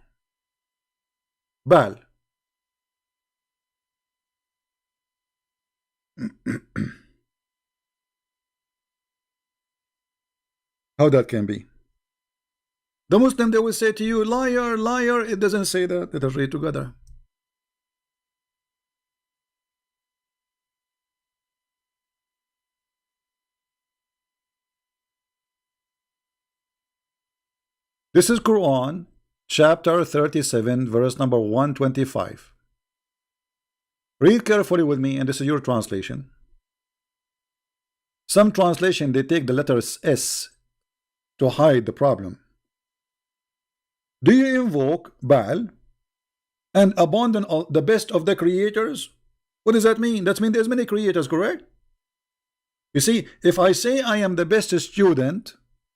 Baal. How that can be? The Muslim, they will say to you, liar, liar. It doesn't say that. Let us read together. This is Quran, chapter 37, verse number 125. Read carefully with me, and this is your translation. Some translation, they take the letter S to hide the problem. Do you invoke Baal and abandon the best of the creators? What does that mean? That means there's many creators, correct? You see, if I say I am the best student,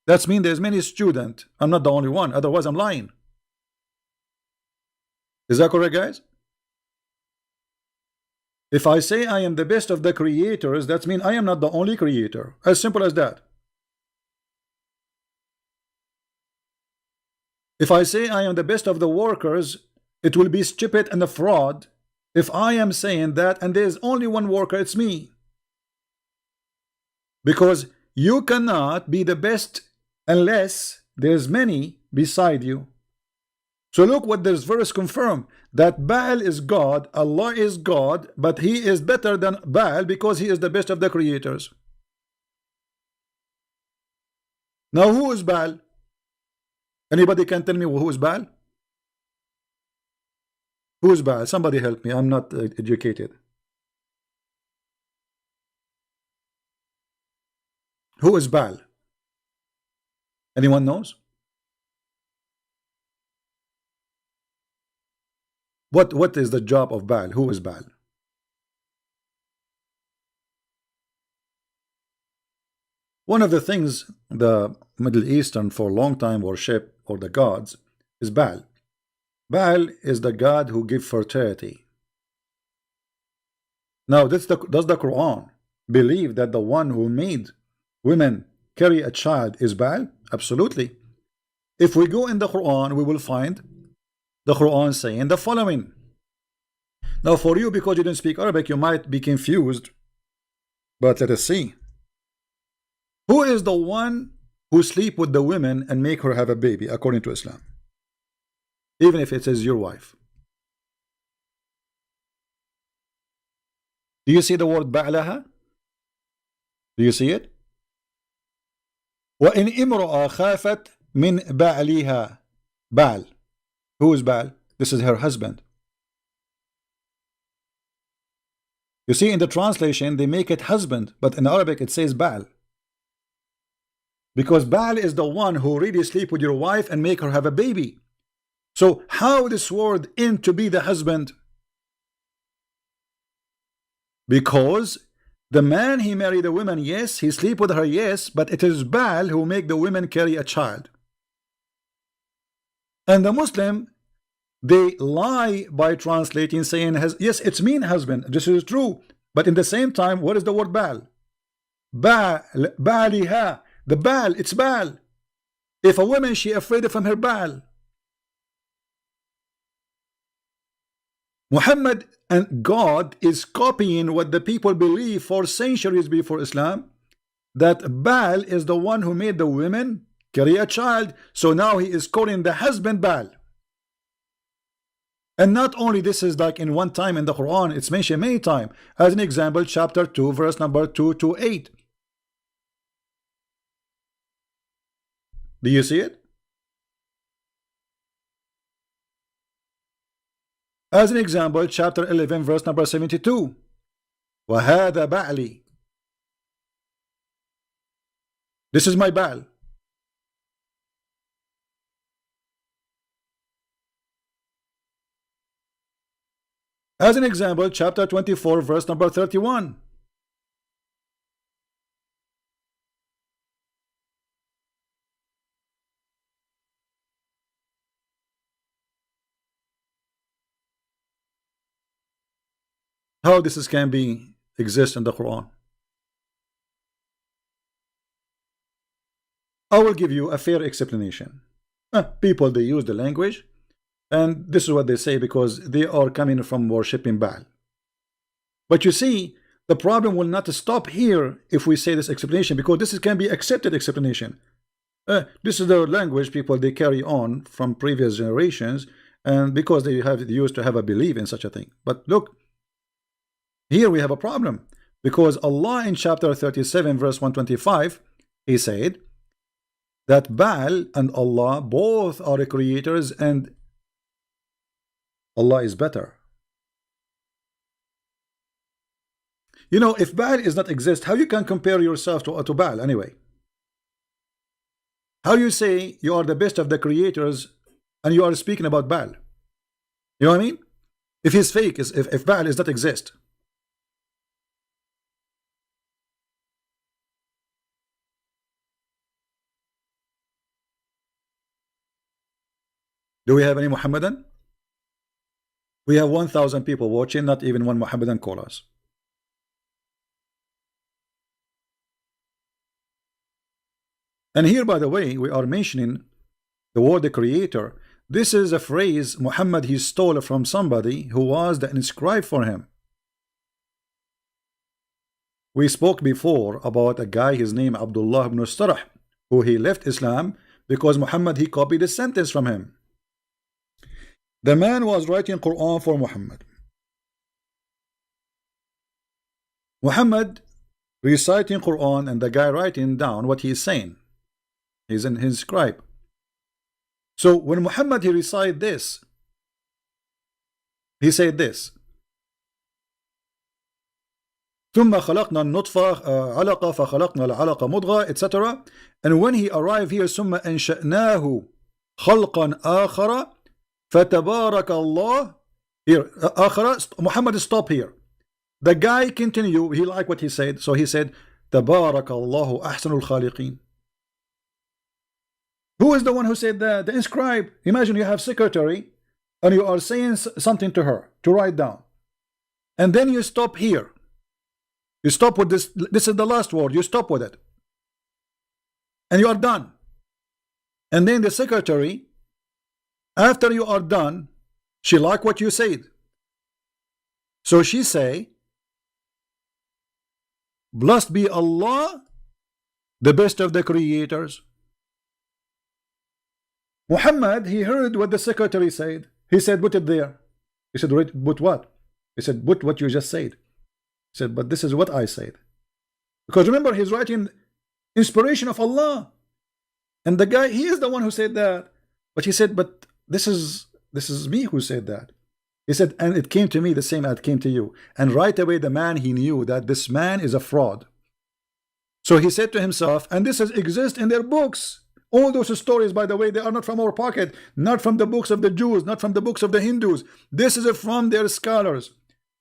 that means there's many students. I'm not the only one. Otherwise, I'm lying. Is that correct, guys? If I say I am the best of the creators, that means I am not the only creator. As simple as that. If I say I am the best of the workers, it will be stupid and a fraud if I am saying that and there's only one worker, it's me. Because you cannot be the best unless there's many beside you. So look what this verse confirm, that Baal is God, Allah is God, but he is better than Baal because he is the best of the creators. Now who is Baal? Anybody can tell me who is Baal? Who is Baal? Somebody help me, I'm not educated. Who is Baal? Anyone knows? What is the job of Baal? Who is Baal? One of the things the Middle Eastern for a long time worship, or the gods, is Baal. Baal is the god who gives fertility. Now, does the Quran believe that the one who made women carry a child is Baal? Absolutely. If we go in the Quran, we will find the Quran saying the following. Now, for you, because you didn't speak Arabic, you might be confused, but let us see. Who is the one who sleep with the women and make her have a baby according to Islam? Even if it is your wife. Do you see the word ba'laha? Do you see it? وَإِنْ إِمْرُأَ خَافَتْ مِنْ بَعْلِهَا. Baal. Who is Baal? This is her husband. You see, in the translation, they make it husband, but in Arabic it says Baal. Because Baal is the one who really sleep with your wife and make her have a baby. So how this word in to be the husband? Because the man he married a woman, yes, he sleep with her, yes, but it is Baal who make the women carry a child. And the Muslim, they lie by translating, saying, yes, it's mean husband. This is true. But in the same time, what is the word Baal? Baaliha. The Baal, it's Baal. If a woman, she afraid from her Baal. Muhammad and God is copying what the people believe for centuries before Islam, that Baal is the one who made the women carry a child. So now he is calling the husband Baal. And not only this is like in one time in the Quran, it's mentioned many times. As an example, chapter 2, verse number 2 to 8. Do you see it? As an example, chapter 11, verse number 72. وَهَذَا بَعْلِي. This is my Baal. As an example, chapter 24, verse number 31. How this can be exist in the Quran? I will give you a fair explanation. People, they use the language, and this is what they say because they are coming from worshipping Baal. But you see, the problem will not stop here if we say this explanation, because this can be accepted explanation. This is the language people they carry on from previous generations, and because they used to have a belief in such a thing. But look, here we have a problem, because Allah in chapter 37 verse 125, he said that Baal and Allah both are creators and Allah is better. You know, if Baal is not exist, how you can compare yourself to Baal anyway? How you say you are the best of the creators and you are speaking about Baal? You know what I mean? If he's fake, if Baal is not exist. Do we have any Muhammadan? We have 1,000 people watching, not even one Mohammedan call us. And here, by the way, we are mentioning the word the creator. This is a phrase Muhammad he stole from somebody who was the inscribed for him. We spoke before about a guy, his name Abdullah ibn Starah, who he left Islam because Muhammad he copied a sentence from him. The man was writing Quran for Muhammad. Muhammad reciting Quran and the guy writing down what he's saying. He's in his scribe. So when Muhammad he recited this, he said this: ثم خلقنا النطفة علقة فخلقنا العلقة مضغة, etc. And when he arrived here, ثم أنشأناه خلقا آخر فتبارك الله. Here, آخر, Muhammad stop here. The guy continue, he liked what he said, so he said تبارك الله أحسن الخالقين. Who is the one who said that? The inscribe. Imagine you have secretary and you are saying something to her to write down, and then you stop here. You stop with this. This is the last word. You stop with it, and you are done. And then the secretary, after you are done, she like what you said, so she say, "Blessed be Allah, the best of the creators." Muhammad, he heard what the secretary said. He said, put it there. He said, put what? He said, put what you just said. He said, but this is what I said. Because remember, he's writing inspiration of Allah. And the guy, he is the one who said that. But he said, but this is me who said that. He said, and it came to me the same as it came to you. And right away, the man, he knew that this man is a fraud. So he said to himself, and this exists in their books. All those stories, by the way, they are not from our pocket, not from the books of the Jews, not from the books of the Hindus. This is from their scholars.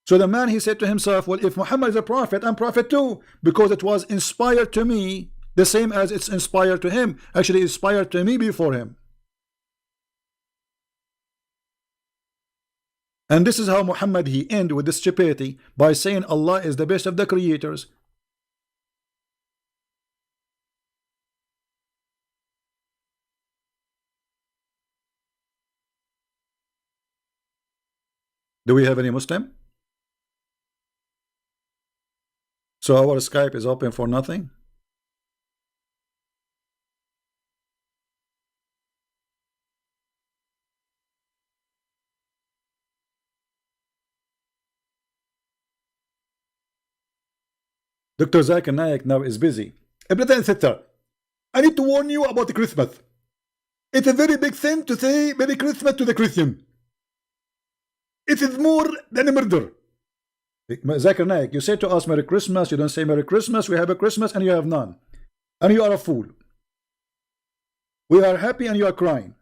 So the man, he said to himself, well, if Muhammad is a prophet, I'm prophet too, because it was inspired to me the same as it's inspired to him. Actually, inspired to me before him. And this is how Muhammad he end with this stupidity by saying Allah is the best of the creators. Do we have any Muslim? So our Skype is open for nothing? Dr. Zakir Naik now is busy. Brother and sister, I need to warn you about the Christmas. It's a very big thing to say Merry Christmas to the Christian. It is more than a murder. Zakir Naik, you say to us Merry Christmas, you don't say Merry Christmas, we have a Christmas and you have none. And you are a fool. We are happy and you are crying.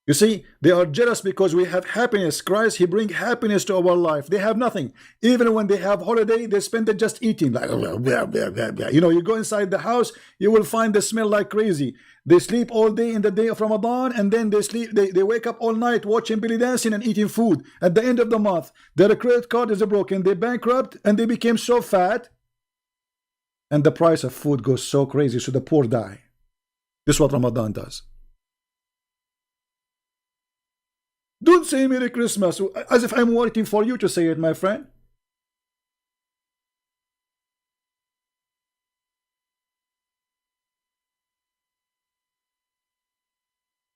You see, they are jealous because we have happiness. Christ, he brings happiness to our life. They have nothing. Even when they have holiday, they spend it just eating. Like, blah, blah, blah, blah. You know, you go inside the house, you will find the smell like crazy. They sleep all day in the day of Ramadan, and then they wake up all night watching belly dancing and eating food. At the end of the month, their credit card is broken, they bankrupt, and they became so fat. And the price of food goes so crazy, so the poor die. This is what Ramadan does. Don't say Merry Christmas as if I'm waiting for you to say it, my friend.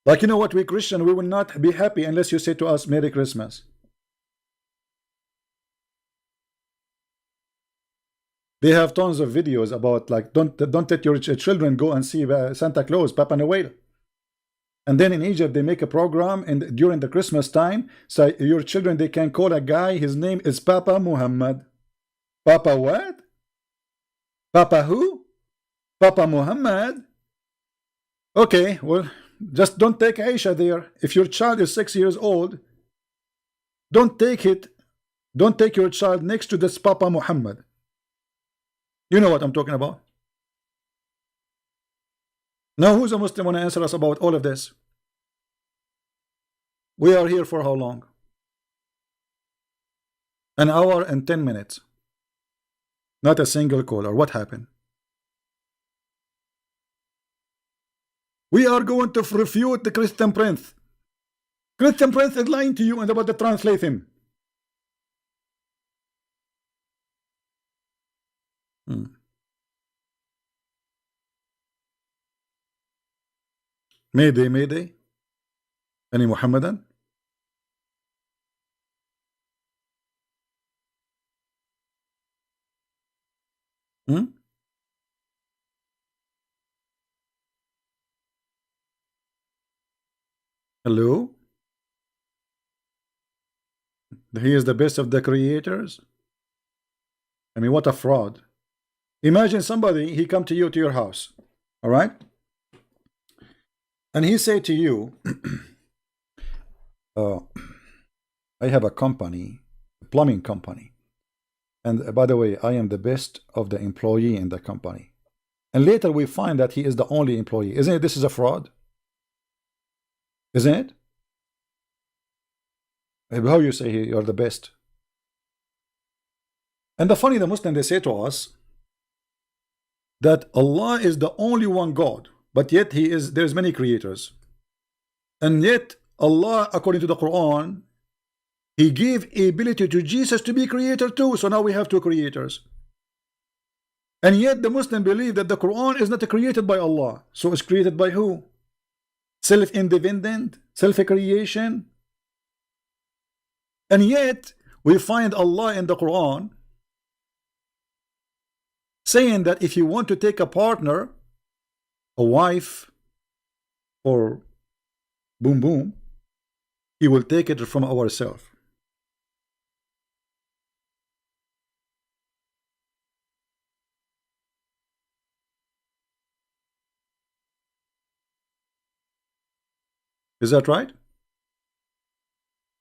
Like, you know what, we Christian, we will not be happy unless you say to us Merry Christmas. They have tons of videos about, like, don't let your children go and see Santa Claus, Papa Noel. And then in Egypt, they make a program during the Christmas time. So your children, they can call a guy, his name is Papa Muhammad. Papa what? Papa who? Papa Muhammad. Okay, well, just don't take Aisha there. If your child is 6 years old, don't take your child next to this Papa Muhammad. You know what I'm talking about. Now, who's a Muslim want to answer us about all of this? We are here for how long? An hour and 10 minutes. Not a single caller. What happened? We are going to refute the Christian Prince. Christian Prince is lying to you and about to translate him. Mayday, Mayday. Any Muhammadan? Hello? He is the best of the creators? I mean, what a fraud. Imagine somebody, he come to you to your house, all right? And he say to you, I have a company, a plumbing company. And by the way, I am the best of the employee in the company. And later we find that he is the only employee. Isn't it? This is a fraud. Isn't it? How you say you're the best? And the Muslim, they say to us that Allah is the only one God, but yet there's many creators. And yet Allah, according to the Quran, He gave ability to Jesus to be creator too. So now we have two creators. And yet the Muslim believe that the Quran is not created by Allah. So it's created by who? Self-independent, self-creation. And yet we find Allah in the Quran saying that if you want to take a partner, a wife, or boom boom, He will take it from ourselves. Is that right?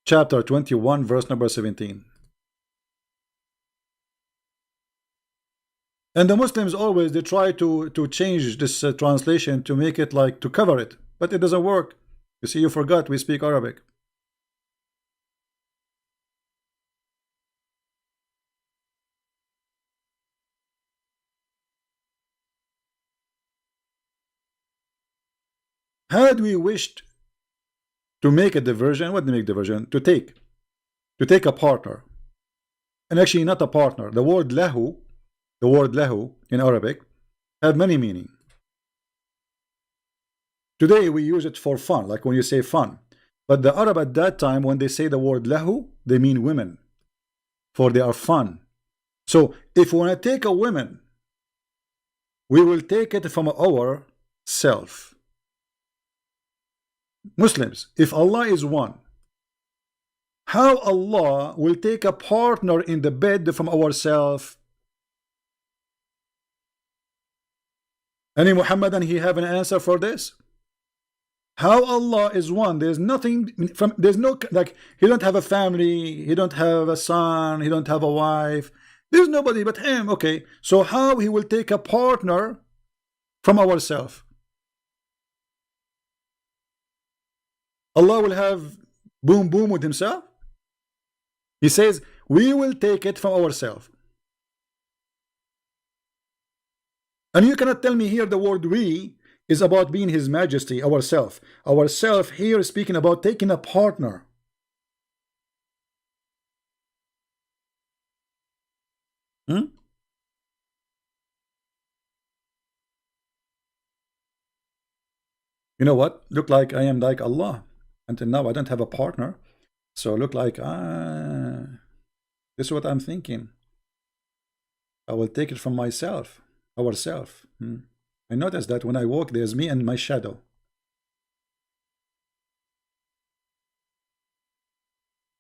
Chapter 21, verse number 17. And the Muslims always, they try to change this translation to make it like, to cover it. But it doesn't work. You see, you forgot we speak Arabic. Had we wished to make a diversion, what do you make diversion? To take a partner. And actually not a partner. The word lahu in Arabic have many meaning. Today we use it for fun, like when you say fun. But the Arab at that time, when they say the word lahu, they mean women, for they are fun. So if we want to take a woman, we will take it from our self. Muslims, if Allah is one, how Allah will take a partner in the bed from ourselves? Any Muhammadan, he have an answer for this? How Allah is one? There's nothing from, there's no, like, he don't have a family, he don't have a son, he don't have a wife, there's nobody but him. Okay, so how he will take a partner from ourselves? Allah will have boom boom with himself? He says we will take it from ourselves. And you cannot tell me here the word we is about being His Majesty, ourself. Ourself here is speaking about taking a partner. You know what? Look like I am like Allah. Until now I don't have a partner. So look like this is what I'm thinking. I will take it from myself, ourself. I notice that when I walk, there's me and my shadow.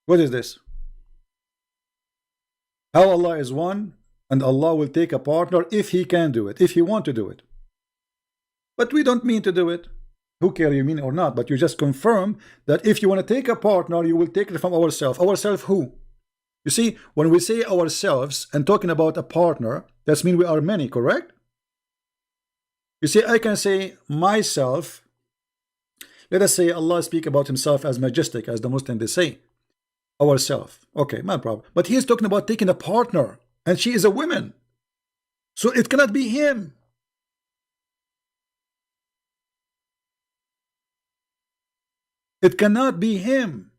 What is this? How Allah is one, and Allah will take a partner if He can do it, if He want to do it. But we don't mean to do it. Who care you mean or not? But you just confirm that if you want to take a partner, you will take it from ourselves. Ourselves who? You see, when we say ourselves and talking about a partner, that means we are many, correct? You see, I can say myself. Let us say Allah speak about Himself as majestic, as the Muslims they say. Ourself. Okay, no problem. But he is talking about taking a partner, and she is a woman. So it cannot be him. It cannot be him.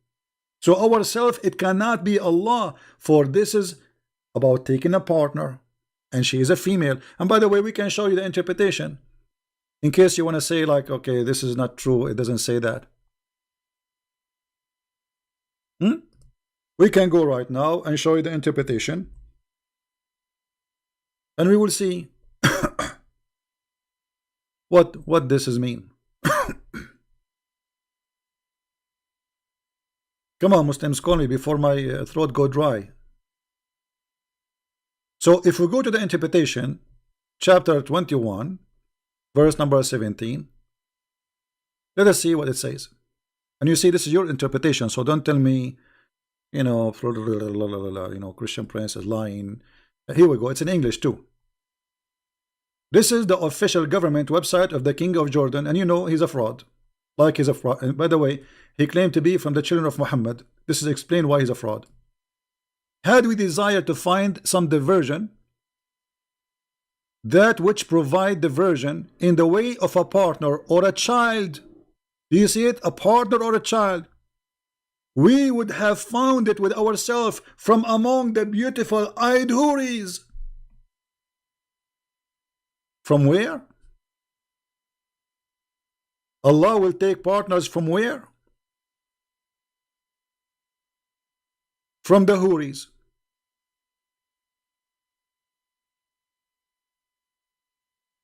So ourself, it cannot be Allah. For this is about taking a partner, and she is a female. And by the way, we can show you the interpretation in case you want to say like, okay, this is not true. It doesn't say that. We can go right now and show you the interpretation, and we will see what this is mean. Come on, Muslims, call me before my throat go dry. So if we go to the interpretation, chapter 21, verse number 17, let us see what it says. And you see, this is your interpretation, so don't tell me, you know, Christian Prince is lying. Here we go. It's in English too. This is the official government website of the King of Jordan, and you know he's a fraud. Like he's a fraud. And by the way, he claimed to be from the children of Muhammad. This is explained why he's a fraud. Had we desire to find some diversion, that which provide diversion in the way of a partner or a child, do you see it? A partner or a child, we would have found it with ourselves from among the beautiful eyed houris. From where? Allah will take partners from where? From the houris.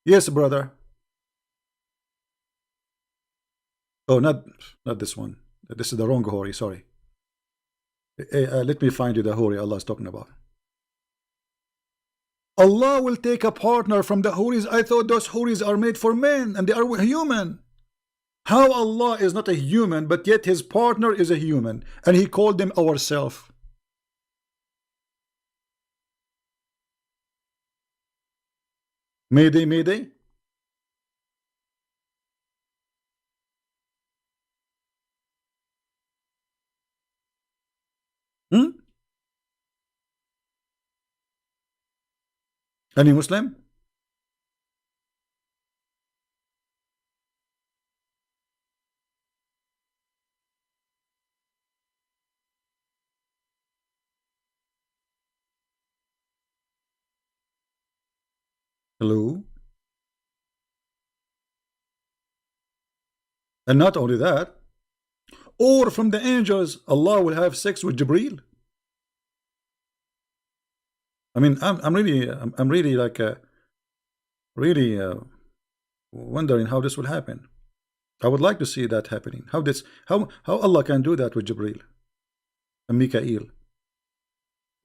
Yes, brother. Oh, not this one. This is the wrong houri, sorry. Let me find you the houri Allah is talking about. Allah will take a partner from the houris. I thought those houris are made for men and they are human. How Allah is not a human, but yet his partner is a human, and he called them ourself. Mayday, mayday. Any Muslim? Hello? And not only that, or from the angels, Allah will have sex with Jibreel. I mean, I'm really like really wondering how this will happen. I would like to see that happening. How Allah can do that with Jibreel and Mikael.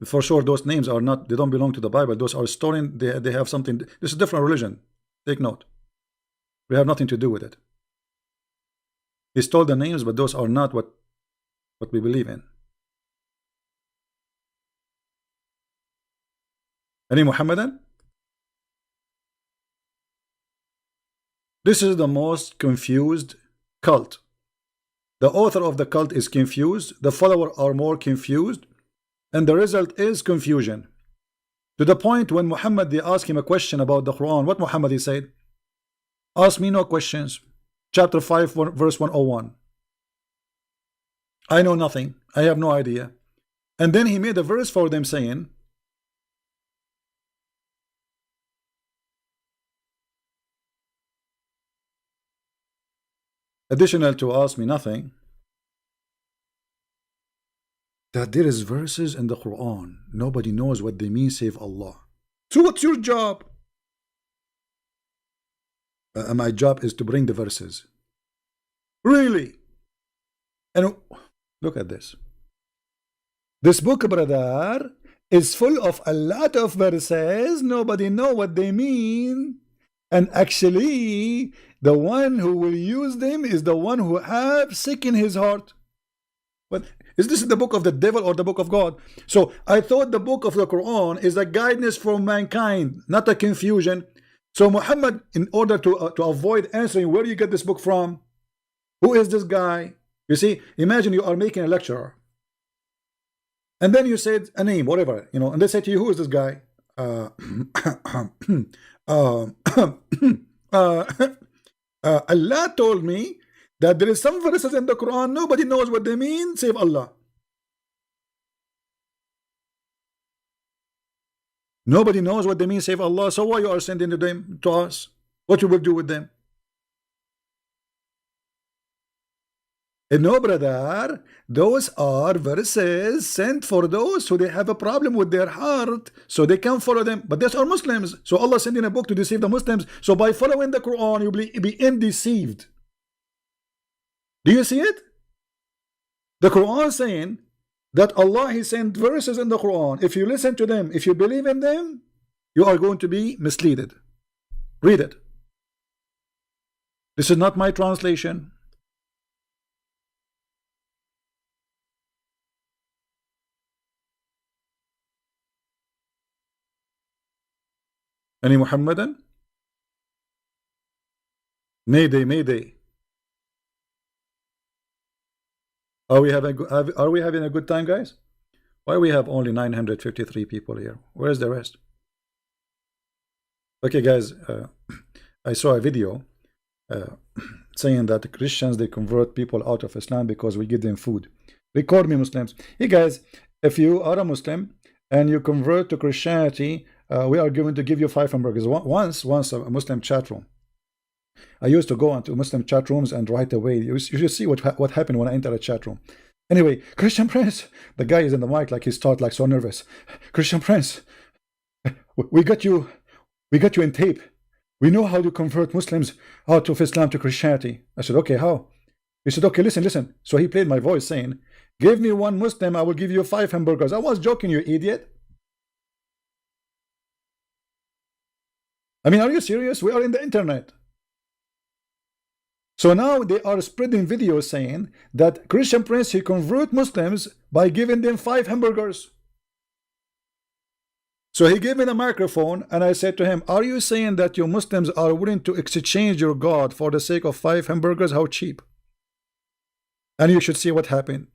For sure, those names are not, they don't belong to the Bible. Those are stolen. They have something. This is a different religion. Take note. We have nothing to do with it. He stole the names, but those are not what we believe in. Any Muhammadan? This is the most confused cult. The author of the cult is confused. The followers are more confused. And the result is confusion. To the point when Muhammad, they asked him a question about the Quran. What Muhammad he said? Ask me no questions. Chapter 5, verse 101. I know nothing. I have no idea. And then he made a verse for them saying, additional to ask me nothing, that there is verses in the Quran. Nobody knows what they mean save Allah. So what's your job? My job is to bring the verses. Really? And look at this. This book, brother, is full of a lot of verses. Nobody know what they mean. And actually, the one who will use them is the one who have sick in his heart. But is this the book of the devil or the book of God? So I thought the book of the Quran is a guidance for mankind, not a confusion. So Muhammad, in order to avoid answering where you get this book from, who is this guy? You see, imagine you are making a lecture. And then you said a name, whatever, you know, and they say to you, who is this guy? Uh, uh, uh, Allah told me that there is some verses in the Quran, nobody knows what they mean, save Allah. Nobody knows what they mean, save Allah. So why you are sending them to us? What you will do with them? And no, brother, those are verses sent for those who they have a problem with their heart, so they can follow them. But these are Muslims, so Allah sending a book to deceive the Muslims. So by following the Quran, you will be undeceived. Do you see it? The Quran saying that Allah He sent verses in the Quran. If you listen to them, if you believe in them, you are going to be misled. Read it. This is not my translation. Any Muhammadan? Mayday, Mayday. Are we having a good time, guys? Why we have only 953 people here? Where's the rest? Okay, guys, I saw a video saying that the Christians, they convert people out of Islam because we give them food. Record me, Muslims. Hey, guys, if you are a Muslim and you convert to Christianity, we are going to give you 5 hamburgers. Once a Muslim chat room. I used to go into Muslim chat rooms and right away, you should see what happened when I enter a chat room. Anyway, Christian Prince, the guy is in the mic like he started like so nervous. Christian Prince, we got you in tape. We know how to convert Muslims out of Islam to Christianity. I said, okay, how? He said, okay, listen. So he played my voice saying, give me one Muslim, I will give you 5 hamburgers. I was joking, you idiot. I mean, are you serious? We are in the internet. So now they are spreading videos saying that Christian Prince, he convert Muslims by giving them 5 hamburgers. So he gave me the microphone and I said to him, are you saying that your Muslims are willing to exchange your God for the sake of 5 hamburgers? How cheap? And you should see what happened.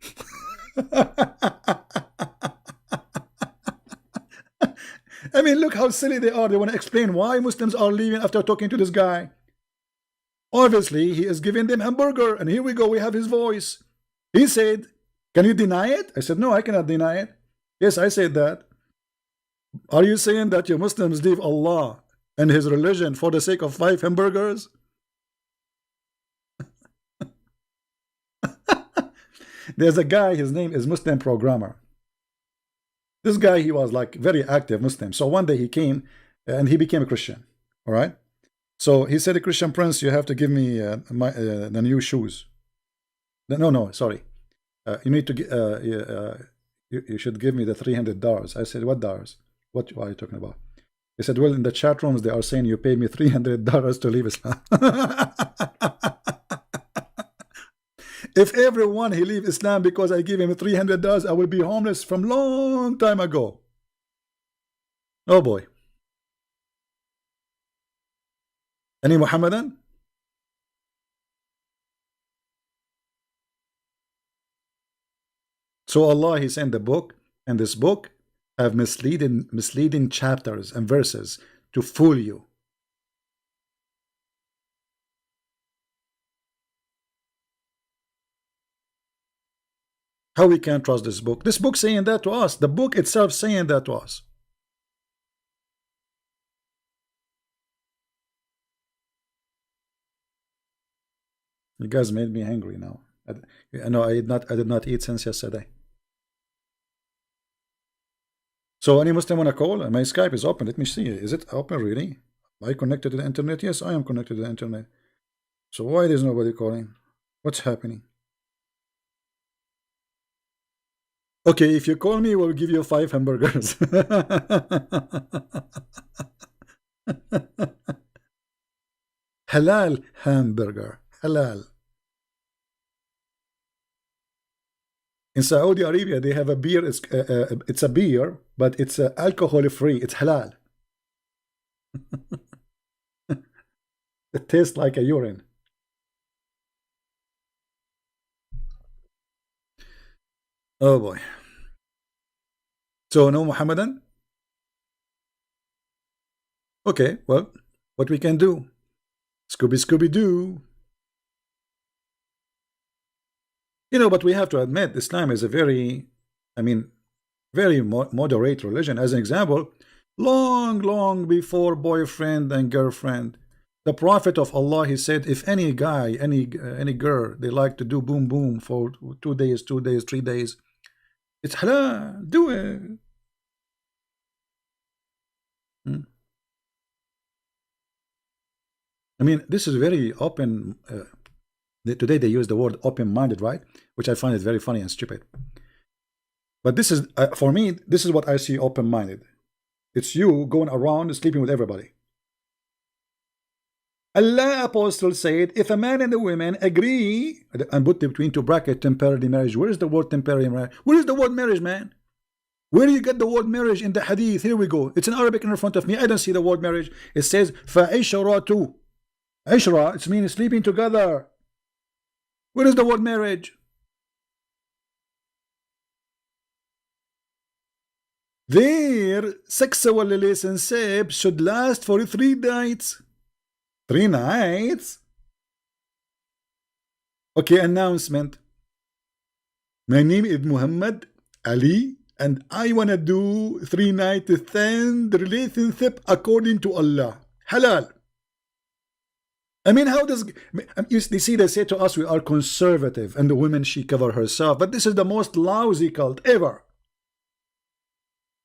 I mean, look how silly they are. They want to explain why Muslims are leaving after talking to this guy. Obviously, he is giving them hamburger, and here we go, we have his voice. He said, can you deny it? I said, no, I cannot deny it. Yes, I said that. Are you saying that your Muslims leave Allah and his religion for the sake of 5 hamburgers? There's a guy, his name is Muslim Programmer. This guy, he was like very active Muslim. So one day he came and he became a Christian. All right. So he said, Christian Prince, you have to give me the new shoes. No, sorry. You need to you should give me the $300. I said, what dollars? What are you talking about? He said, well, in the chat rooms, they are saying you paid me $300 to leave Islam. If everyone he leave Islam because I give him $300, I will be homeless from long time ago. Oh boy. Any Muhammadan? So Allah, he sent the book, and this book have misleading chapters and verses to fool you. How we can trust this book? This book saying that to us. The book itself saying that to us. You guys made me hungry now. No, I did not eat since yesterday. So any Muslim wanna call? My Skype is open. Let me see. Is it open really? Am I connected to the internet? Yes, I am connected to the internet. So why there's nobody calling? What's happening? Okay, if you call me, we'll give you 5 hamburgers. Halal hamburger. Halal. In Saudi Arabia, they have a beer. It's a beer, but it's alcohol free. It's halal. It tastes like a urine. Oh boy. So no Muhammadan? Okay, well, what we can do? Scooby Scooby Doo. You know, but we have to admit Islam is a very, I mean, very moderate religion. As an example, long before boyfriend and girlfriend, the Prophet of Allah, he said, if any guy, any girl, they like to do boom boom for 2 days, 2 days, 3 days, it's halal, do it. Hmm? I mean, this is very open. Today they use the word open-minded, right? Which I find it very funny and stupid. But this is, for me, this is what I see open-minded. It's you going around sleeping with everybody. Allah apostle said, if a man and a woman agree, and put between two brackets temporary marriage. Where is the word temporary marriage? Where is the word marriage, man? Where do you get the word marriage in the hadith? Here we go. It's in Arabic in front of me. I don't see the word marriage. It says فَعِشْرَةُ. Ishra, it means sleeping together. Where is the word marriage? Their sexual relationship should last for 3 nights. 3 nights? Okay, announcement. My name is Muhammad Ali, and I wanna do 3 nights stand relationship according to Allah. Halal. I mean, how does you see? They say to us we are conservative, and the woman she cover herself, but this is the most lousy cult ever.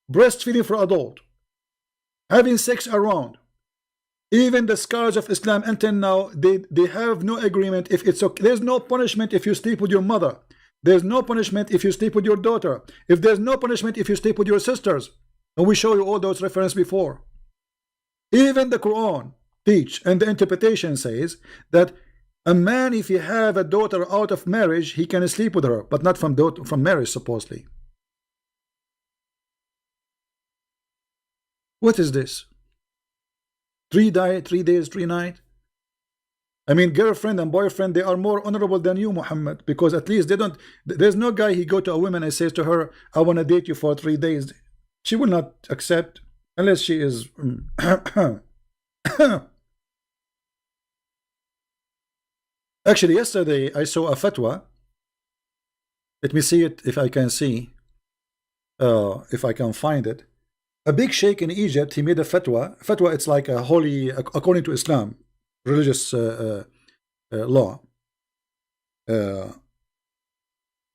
Breastfeeding for adult, having sex around. Even the scholars of Islam until now, they have no agreement if it's okay. There's no punishment if you sleep with your mother. There's no punishment if you sleep with your daughter. If there's no punishment if you sleep with your sisters. And we show you all those references before. Even the Quran teach, and the interpretation says that a man, if he have a daughter out of marriage, he can sleep with her, but not from marriage, supposedly. What is this? 3 days, 3 nights. I mean, girlfriend and boyfriend, they are more honorable than you, Muhammad, because at least they don't. There's no guy he go to a woman and says to her, "I want to date you for 3 days." She will not accept unless she is. Actually, yesterday I saw a fatwa. Let me see it if I can see, if I can find it. A big sheikh in Egypt, he made a fatwa. Fatwa, it's like a holy, according to Islam, religious law.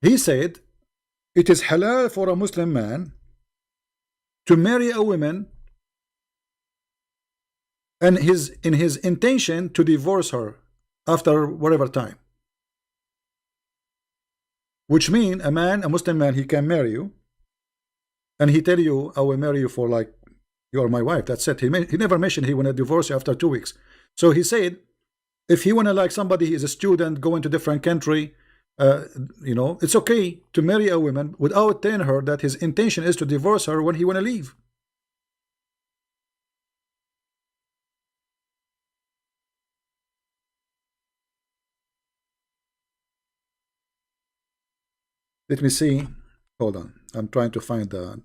He said it is halal for a Muslim man to marry a woman and in his intention to divorce her after whatever time. Which means a Muslim man, he can marry you, and he tell you, I will marry you for like, you are my wife. That's it. He never mentioned he want to divorce you after 2 weeks. So he said, if he want to like somebody, he is a student, going to different country, you know, it's okay to marry a woman without telling her that his intention is to divorce her when he want to leave. Let me see. Hold on. I'm trying to find the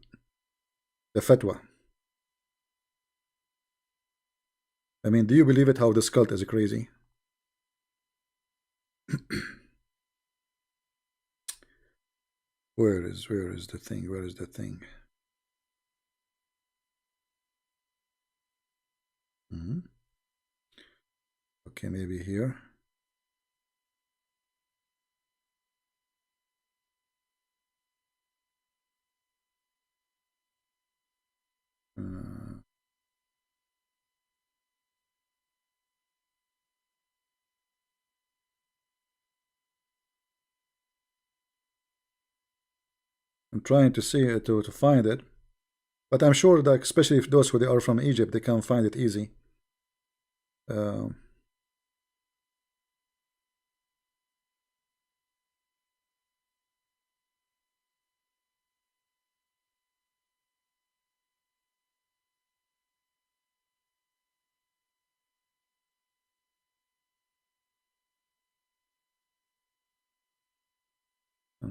fatwa. I mean, do you believe it how this cult is crazy? Where is the thing? Where is the thing? Okay, maybe here. I'm trying to see it to find it, but I'm sure that especially if those who they are from Egypt, they can find it easy. I'm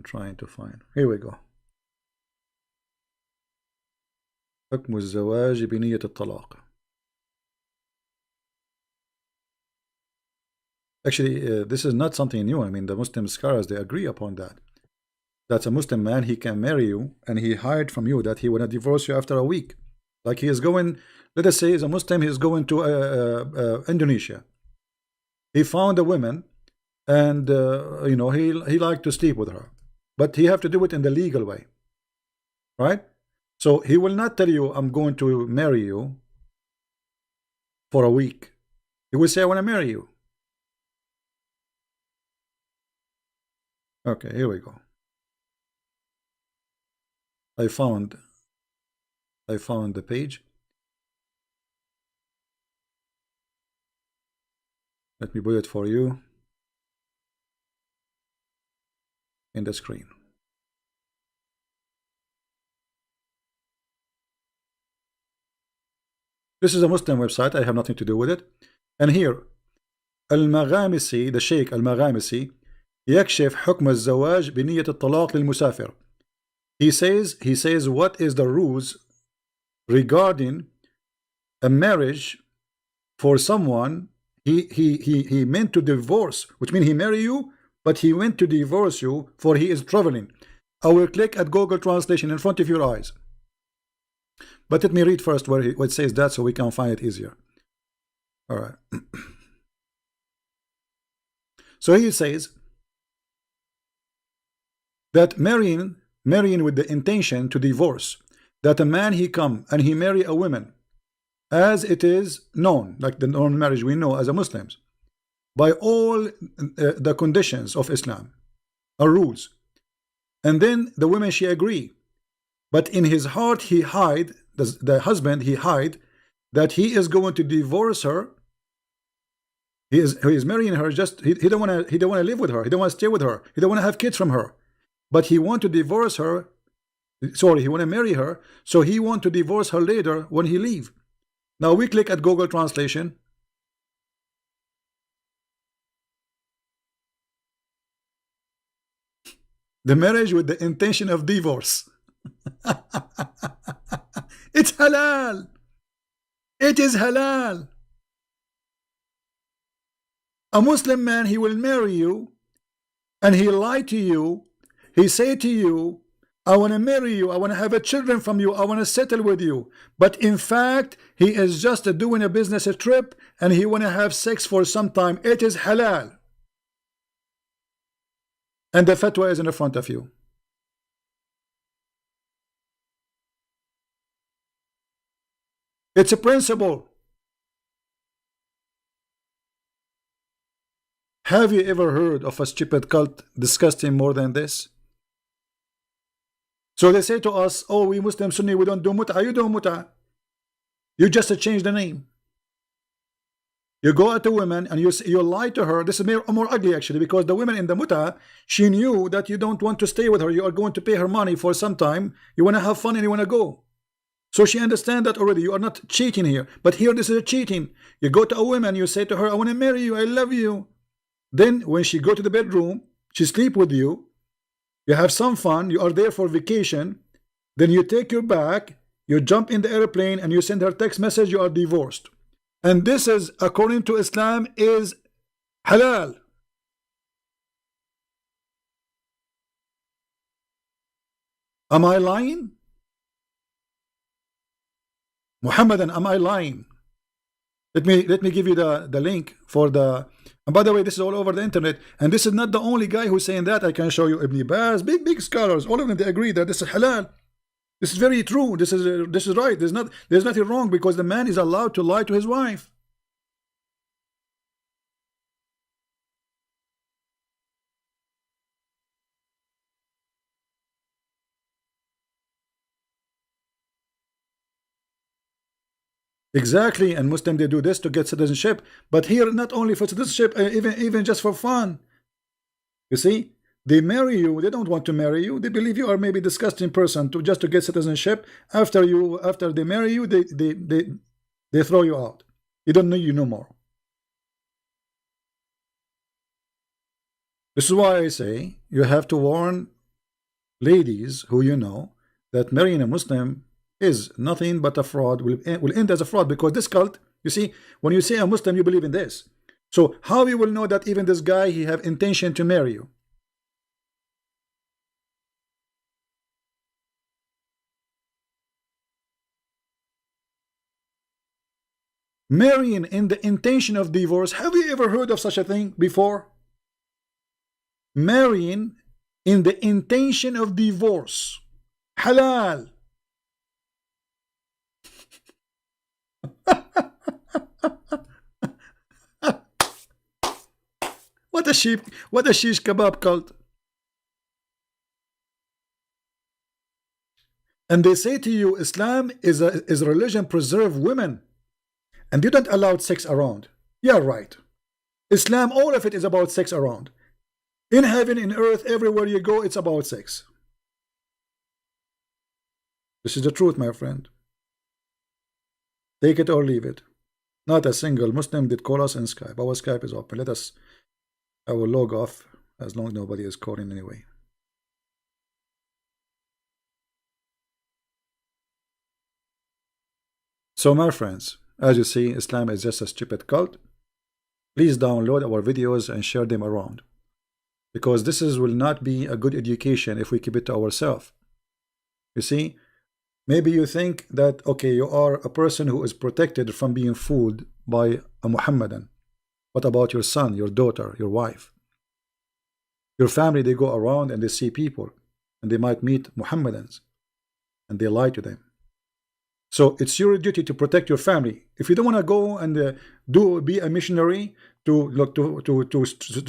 trying to find. Here we go. حكم الزواج بنية الطلاق. Actually, this is not something new. I mean, the Muslim scholars, they agree upon that. That's a Muslim man, he can marry you, and he hide from you that he will not divorce you after a week. Like he is going, let us say, he's a Muslim, he is going to Indonesia. He found a woman, and you know, he liked to sleep with her, but he have to do it in the legal way, right? So he will not tell you, I'm going to marry you for a week. He will say, I want to marry you. Okay, here we go. I found the page. Let me put it for you in the screen. This is a Muslim website. I have nothing to do with it. And here, المغامسي, the Sheikh المغامسي, يكشف حكم الزواج بنية الطلاق للمسافر. He says what is the rules regarding a marriage for someone he meant to divorce, which means he marry you, but he went to divorce you for he is traveling. I will click at Google Translation in front of your eyes. But let me read first where it says that so we can find it easier. All right. So he says that marrying with the intention to divorce, that a man he come and he marry a woman as it is known, like the known marriage we know as a Muslims, by all the conditions of Islam or rules, and then the woman she agree, but in his heart he hide, the husband he hide that he is going to divorce her. He is marrying her, just he don't want to live with her, he don't want to stay with her, he don't want to have kids from her, but he want to divorce her. Sorry, he want to marry her, so he want to divorce her later when he leave. Now we click at Google Translation. The marriage with the intention of divorce. It's halal. It is halal. A Muslim man, he will marry you and he lie to you. He say to you, I want to marry you, I want to have a children from you, I want to settle with you. But in fact, he is just doing a business trip and he want to have sex for some time. It is halal. And the fatwa is in the front of you. It's a principle. Have you ever heard of a stupid cult disgusting more than this? So they say to us, oh, we Muslim Sunni, we don't do mut'ah. You do mut'ah. You just change the name. You go at a woman and you lie to her. This is more ugly actually, because the woman in the mut'ah, she knew that you don't want to stay with her. You are going to pay her money for some time. You want to have fun and you want to go. So she understands that already. You are not cheating here. But here this is a cheating. You go to a woman, you say to her, I want to marry you, I love you. Then when she go to the bedroom, she sleep with you. You have some fun, you are there for vacation, then you take your bag, you jump in the airplane and you send her text message, you are divorced. And this is, according to Islam, is halal. Am I lying? Muhammadan, am I lying? Let me give you the link for the. And by the way, this is all over the internet, and this is not the only guy who's saying that. I can show you Ibn Baz, big scholars, all of them, they agree that this is halal. This is very true. This is right. There's nothing wrong, because the man is allowed to lie to his wife. Exactly, and Muslim, they do this to get citizenship, but here not only for citizenship, even just for fun. You see, they marry you, they don't want to marry you, they believe you are maybe disgusting person just to get citizenship. After they marry you, they throw you out. You don't need you no more. This is why I say you have to warn ladies who you know that marrying a Muslim is nothing but a fraud, will end as a fraud, because this cult, you see, when you say a Muslim, you believe in this. So how you will know that even this guy, he have intention to marry you? Marrying in the intention of divorce. Have you ever heard of such a thing before? Marrying in the intention of divorce. Halal. What a shish kebab cult. And they say to you, Islam is a religion preserve women, and you don't allow sex around. Yeah, right. Islam, all of it is about sex around. In heaven, in earth, everywhere you go, it's about sex. This is the truth, my friend. Take it or leave it. Not a single Muslim did call us in Skype. Our Skype is open. Let us, I will log off as long as nobody is calling anyway. So my friends, as you see, Islam is just a stupid cult. Please download our videos and share them around, because this will not be a good education if we keep it to ourselves. You see, maybe you think that, okay, you are a person who is protected from being fooled by a Muhammadan. What about your son, your daughter, your wife? Your family, they go around and they see people, and they might meet Muhammadans, and they lie to them. So it's your duty to protect your family. If you don't want to go and be a missionary to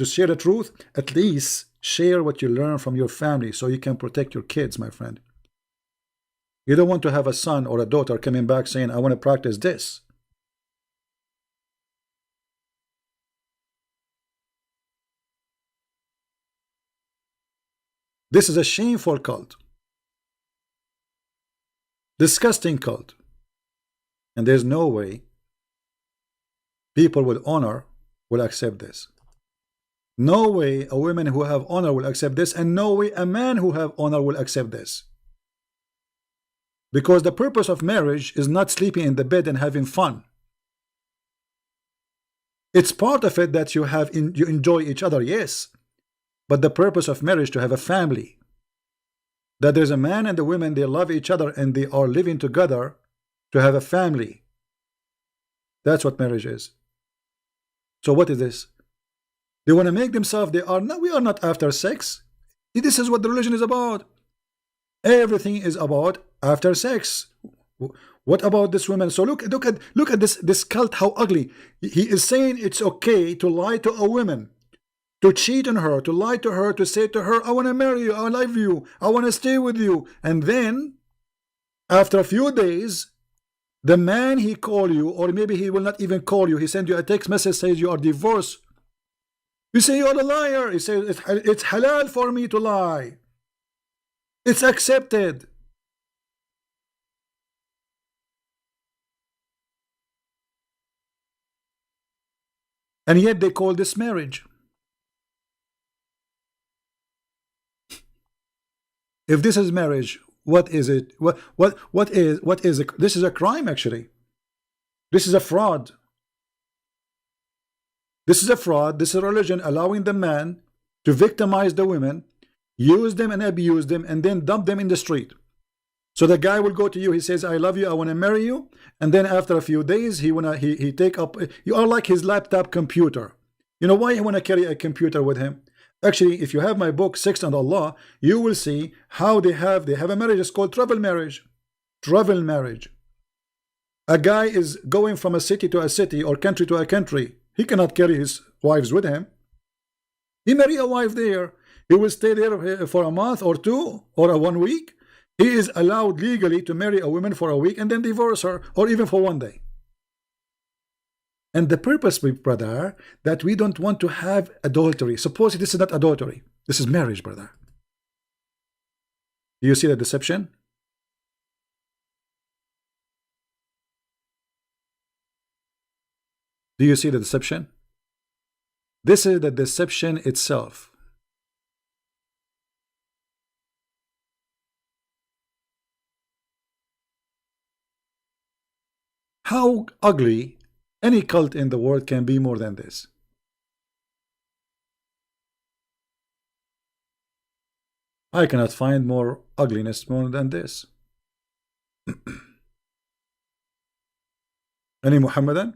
share the truth, at least share what you learn from your family so you can protect your kids, my friend. You don't want to have a son or a daughter coming back saying, I want to practice this. This is a shameful cult. Disgusting cult. And there's no way people with honor will accept this. No way a woman who have honor will accept this, and no way a man who have honor will accept this. Because the purpose of marriage is not sleeping in the bed and having fun. It's part of it that you enjoy each other, yes. But the purpose of marriage to have a family. That there's a man and a woman, they love each other and they are living together to have a family. That's what marriage is. So what is this? They want to make themselves, we are not after sex. This is what the religion is about. Everything is about after sex. What about this woman? So look at this cult, how ugly. He is saying it's okay to lie to a woman, to cheat on her, to lie to her, to say to her, I want to marry you, I love you, I want to stay with you. And then after a few days, the man he call you, or maybe he will not even call you, he send you a text message, says you are divorced. You say you're a liar. He says it's halal for me to lie. It's accepted. And yet they call this marriage. If this is marriage, what is it? What is it? This is a crime, actually. This is a fraud. This is a fraud. This is a religion allowing the man to victimize the women, use them and abuse them, and then dump them in the street. So the guy will go to you, he says, I love you, I want to marry you, and then after a few days he take up, you are like his laptop computer. You know why he want to carry a computer with him? Actually, if you have my book Sex and Allah, you will see how they have a marriage. It's called travel marriage. Travel marriage. A guy is going from a city to a city or country to a country. He cannot carry his wives with him. He marry a wife there. He will stay there for a month or two or 1 week. He is allowed legally to marry a woman for a week and then divorce her, or even for 1 day. And the purpose, brother, that we don't want to have adultery. Suppose this is not adultery. This is marriage, brother. Do you see the deception? Do you see the deception? This is the deception itself. How ugly any cult in the world can be more than this? I cannot find more ugliness more than this. Any Muhammadan?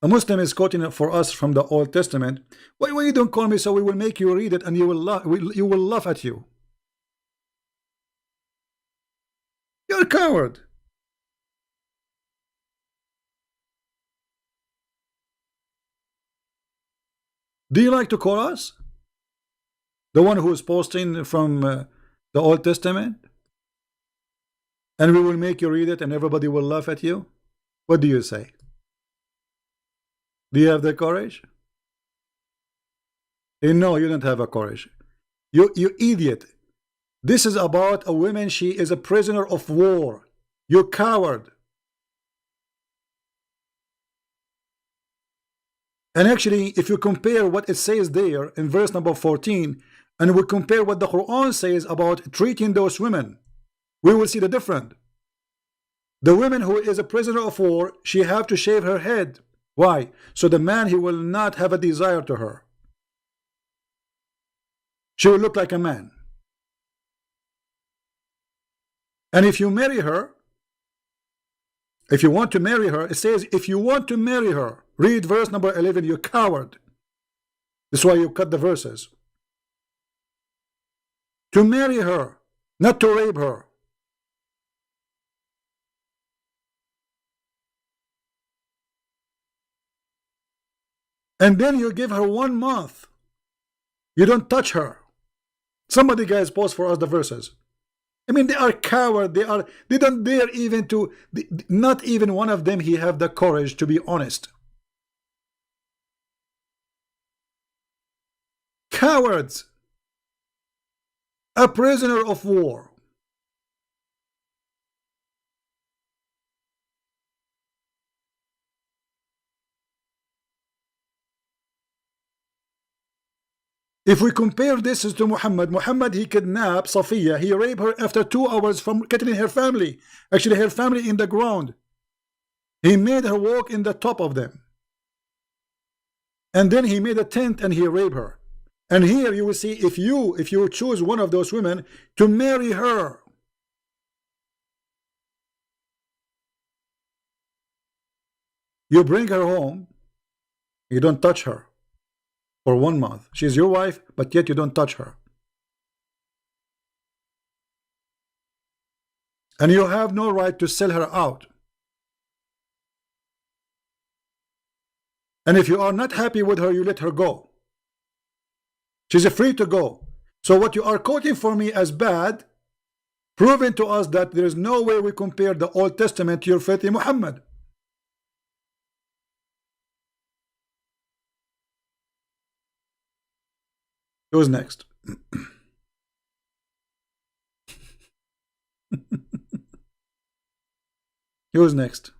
A Muslim is quoting for us from the Old Testament. Why you don't call me so we will make you read it and you will laugh at you. You're a coward. Do you like to call us? The one who is posting from the Old Testament? And we will make you read it and everybody will laugh at you? What do you say? Do you have the courage? No, you don't have a courage. You idiot. This is about a woman. She is a prisoner of war. You coward. And actually, if you compare what it says there in verse number 14, and we compare what the Quran says about treating those women, we will see the difference. The woman who is a prisoner of war, she have to shave her head. Why? So the man, he will not have a desire to her. She will look like a man. And if you marry her, if you want to marry her, it says if you want to marry her, read verse number 11, you coward. That's why you cut the verses. To marry her, not to rape her. And then you give her 1 month. You don't touch her. Somebody, guys, post for us the verses. I mean, they are coward. They don't dare even to, not even one of them, he have the courage to be honest. Cowards. A prisoner of war. If we compare this to Muhammad, he kidnapped Safiya. He raped her after 2 hours from killing her family. Actually, her family in the ground. He made her walk in the top of them. And then he made a tent and he raped her. And here you will see, if you choose one of those women to marry her, you bring her home, you don't touch her for 1 month. She's your wife, but yet you don't touch her. And you have no right to sell her out. And if you are not happy with her, you let her go. She's free to go. So what you are quoting for me as bad, proving to us that there is no way we compare the Old Testament to your filthy Muhammad. Who's next? Who's next?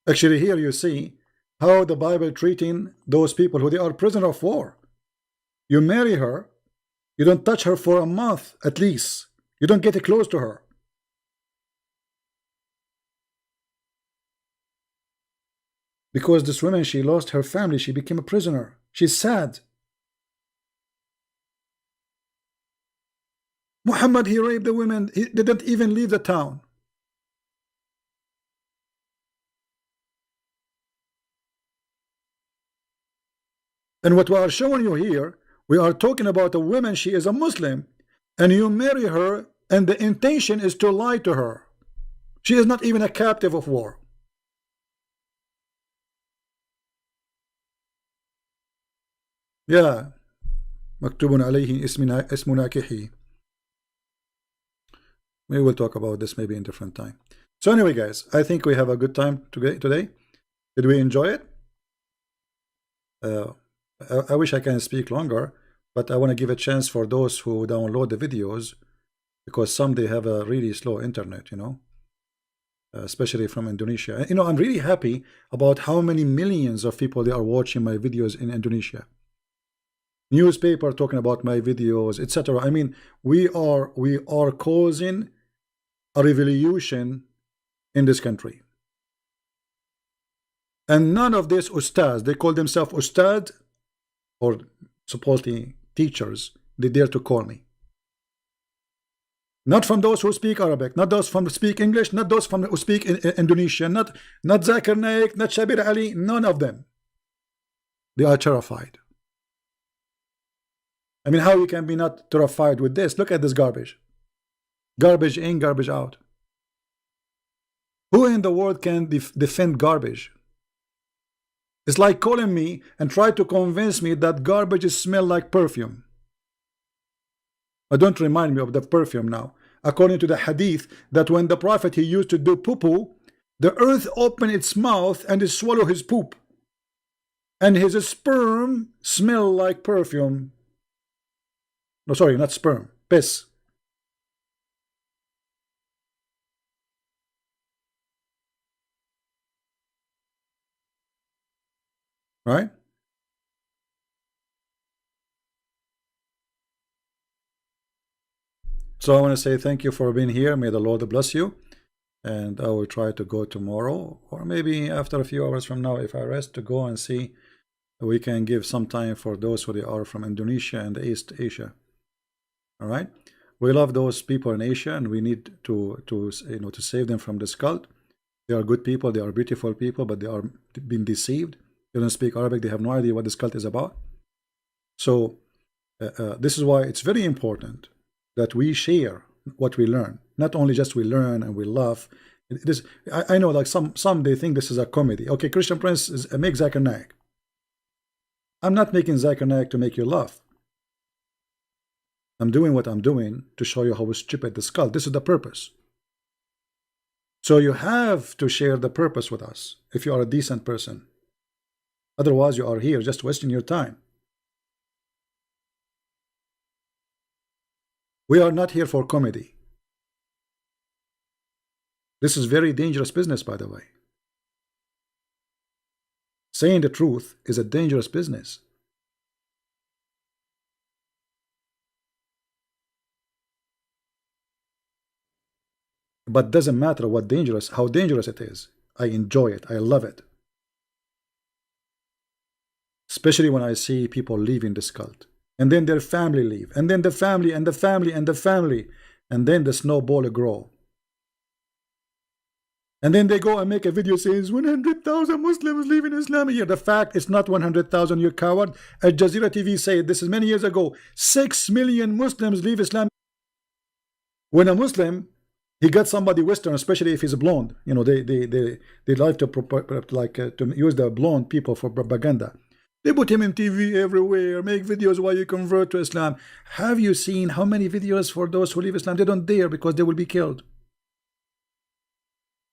Actually, here you see how the Bible treating those people who they are prisoner of war. You marry her, you don't touch her for a month at least. You don't get close to her. Because this woman, she lost her family, she became a prisoner. She's sad. Muhammad, he raped the women, he didn't even leave the town. And what we are showing you here, we are talking about a woman, she is a Muslim, and you marry her, and the intention is to lie to her. She is not even a captive of war. Yeah. مكتوب عليه اسم ناكحي. We will talk about this maybe in different time. So anyway, guys, I think we have a good time today. Did we enjoy it? I wish I can speak longer, but I want to give a chance for those who download the videos, because some they have a really slow internet, you know. especially from Indonesia. You know, I'm really happy about how many millions of people they are watching my videos in Indonesia. Newspaper talking about my videos, etc. I mean, we are causing a revolution in this country. And none of these ustads, they call themselves ustad, or supposedly teachers, they dare to call me. Not from those who speak Arabic, not those from who speak English, not those from who speak Indonesian, not Zakir Naik, not Shabir Ali, none of them. They are terrified. I mean, how you can be not terrified with this? Look at this garbage. Garbage in, garbage out. Who in the world can defend garbage? It's like calling me and try to convince me that garbage smell like perfume. Don't remind me of the perfume now. According to the hadith, that when the Prophet he used to do poo-poo, the earth opened its mouth and it swallowed his poop. And his sperm smell like perfume. No, sorry, not sperm, piss. Right? So I want to say thank you for being here. May the Lord bless you. And I will try to go tomorrow, or maybe after a few hours from now, if I rest, to go and see we can give some time for those who they are from Indonesia and East Asia. All right, we love those people in Asia, and we need to to save them from this cult. They are good people, they are beautiful people, but they are being deceived. They don't speak Arabic, they have no idea what this cult is about. So this is why it's very important that we share what we learn. Not only just we learn and we laugh. This, I know, like some they think this is a comedy. Okay, Christian Prince is make Zakir Naik. I'm not making Zakir Naik to make you laugh. I'm doing what I'm doing to show you how stupid this cult. This is the purpose. So you have to share the purpose with us if you are a decent person. Otherwise, you are here just wasting your time. We are not here for comedy. This is very dangerous business, by the way. Saying the truth is a dangerous business. But doesn't matter how dangerous it is. I enjoy it. I love it. Especially when I see people leaving this cult. And then their family leave. And then the family and the family and the family. And then the snowball grow. And then they go and make a video saying 100,000 Muslims leaving Islam here. The fact it's not 100,000, you coward. Al Jazeera TV said this is many years ago. 6 million Muslims leave Islam. When a Muslim, he got somebody Western, especially if he's blonde. You know, they like to use the blonde people for propaganda. They put him in TV everywhere, make videos while you convert to Islam. Have you seen how many videos for those who leave Islam? They don't dare because they will be killed.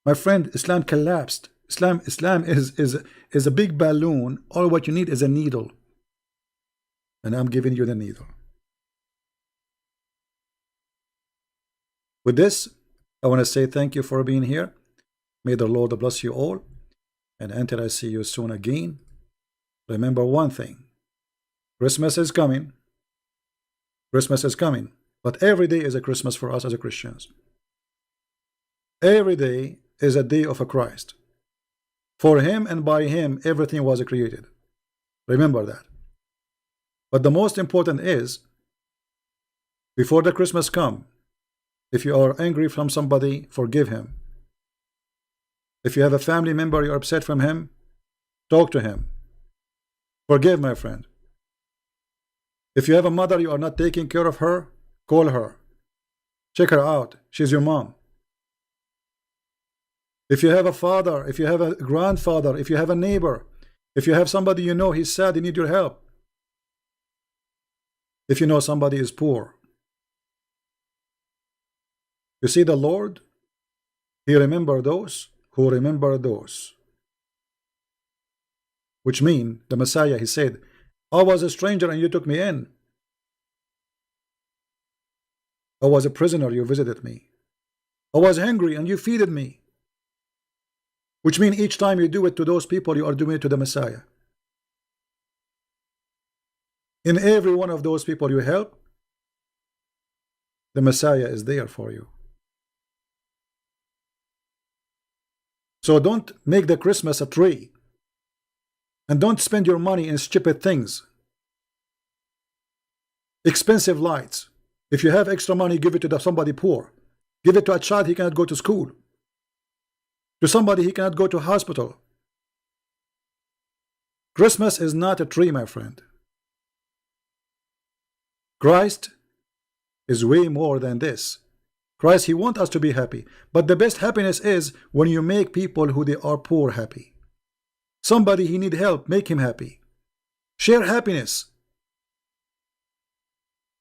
My friend, Islam collapsed. Islam is a big balloon. All what you need is a needle. And I'm giving you the needle. With this, I want to say thank you for being here. May the Lord bless you all. And until I see you soon again, remember one thing. Christmas is coming. Christmas is coming. But every day is a Christmas for us as a Christians. Every day is a day of a Christ. For him and by him everything was created. Remember that. But the most important is, before the Christmas come, if you are angry from somebody, forgive him. If you have a family member you're upset from him, talk to him. Forgive, my friend. If you have a mother you are not taking care of her, call her. Check her out. She's your mom. If you have a father, if you have a grandfather, if you have a neighbor, if you have somebody you know he's sad, he needs your help. If you know somebody is poor. You see, the Lord, he remembered those who remember those. Which mean the Messiah, he said, I was a stranger and you took me in. I was a prisoner, you visited me. I was hungry and you feeded me. which means each time you do it to those people, you are doing it to the Messiah. In every one of those people you help, the Messiah is there for you. So don't make the Christmas a tree, and don't spend your money in stupid things. Expensive lights. If you have extra money, give it to somebody poor. Give it to a child he cannot go to school. To somebody he cannot go to hospital. Christmas is not a tree, my friend. Christ is way more than this. Christ, he wants us to be happy. But the best happiness is when you make people who they are poor happy. Somebody he need help, make him happy. Share happiness.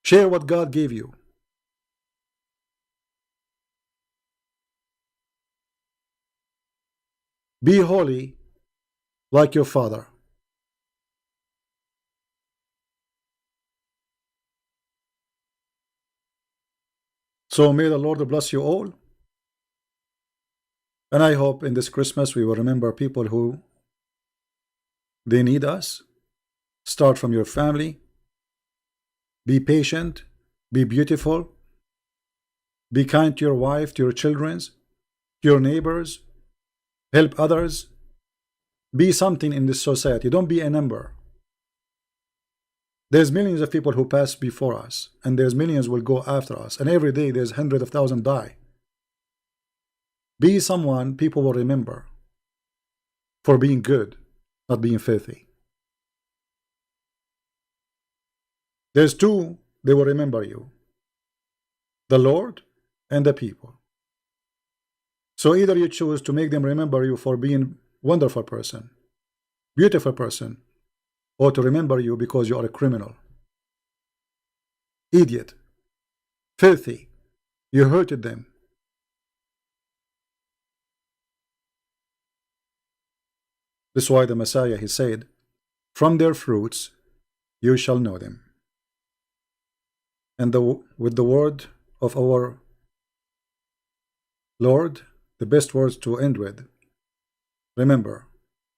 Share what God gave you. Be holy like your Father. So may the Lord bless you all. And I hope in this Christmas we will remember people who they need us. Start from your family. Be patient. Be beautiful. Be kind to your wife, to your children, to your neighbors. Help others. Be something in this society. Don't be a number. There's millions of people who pass before us, and there's millions will go after us, and every day there's hundreds of thousands die. Be someone people will remember for being good, not being filthy. There's two, they will remember you: the Lord and the people. So either you choose to make them remember you for being wonderful person, beautiful person, or to remember you because you are a criminal, idiot, filthy, you hurted them. This is why the Messiah, he said, from their fruits you shall know them. And with the word of our Lord, the best words to end with, remember,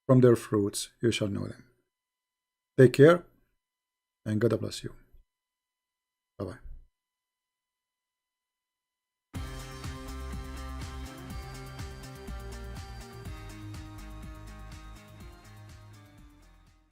from their fruits you shall know them. Take care, and God bless you. Bye-bye.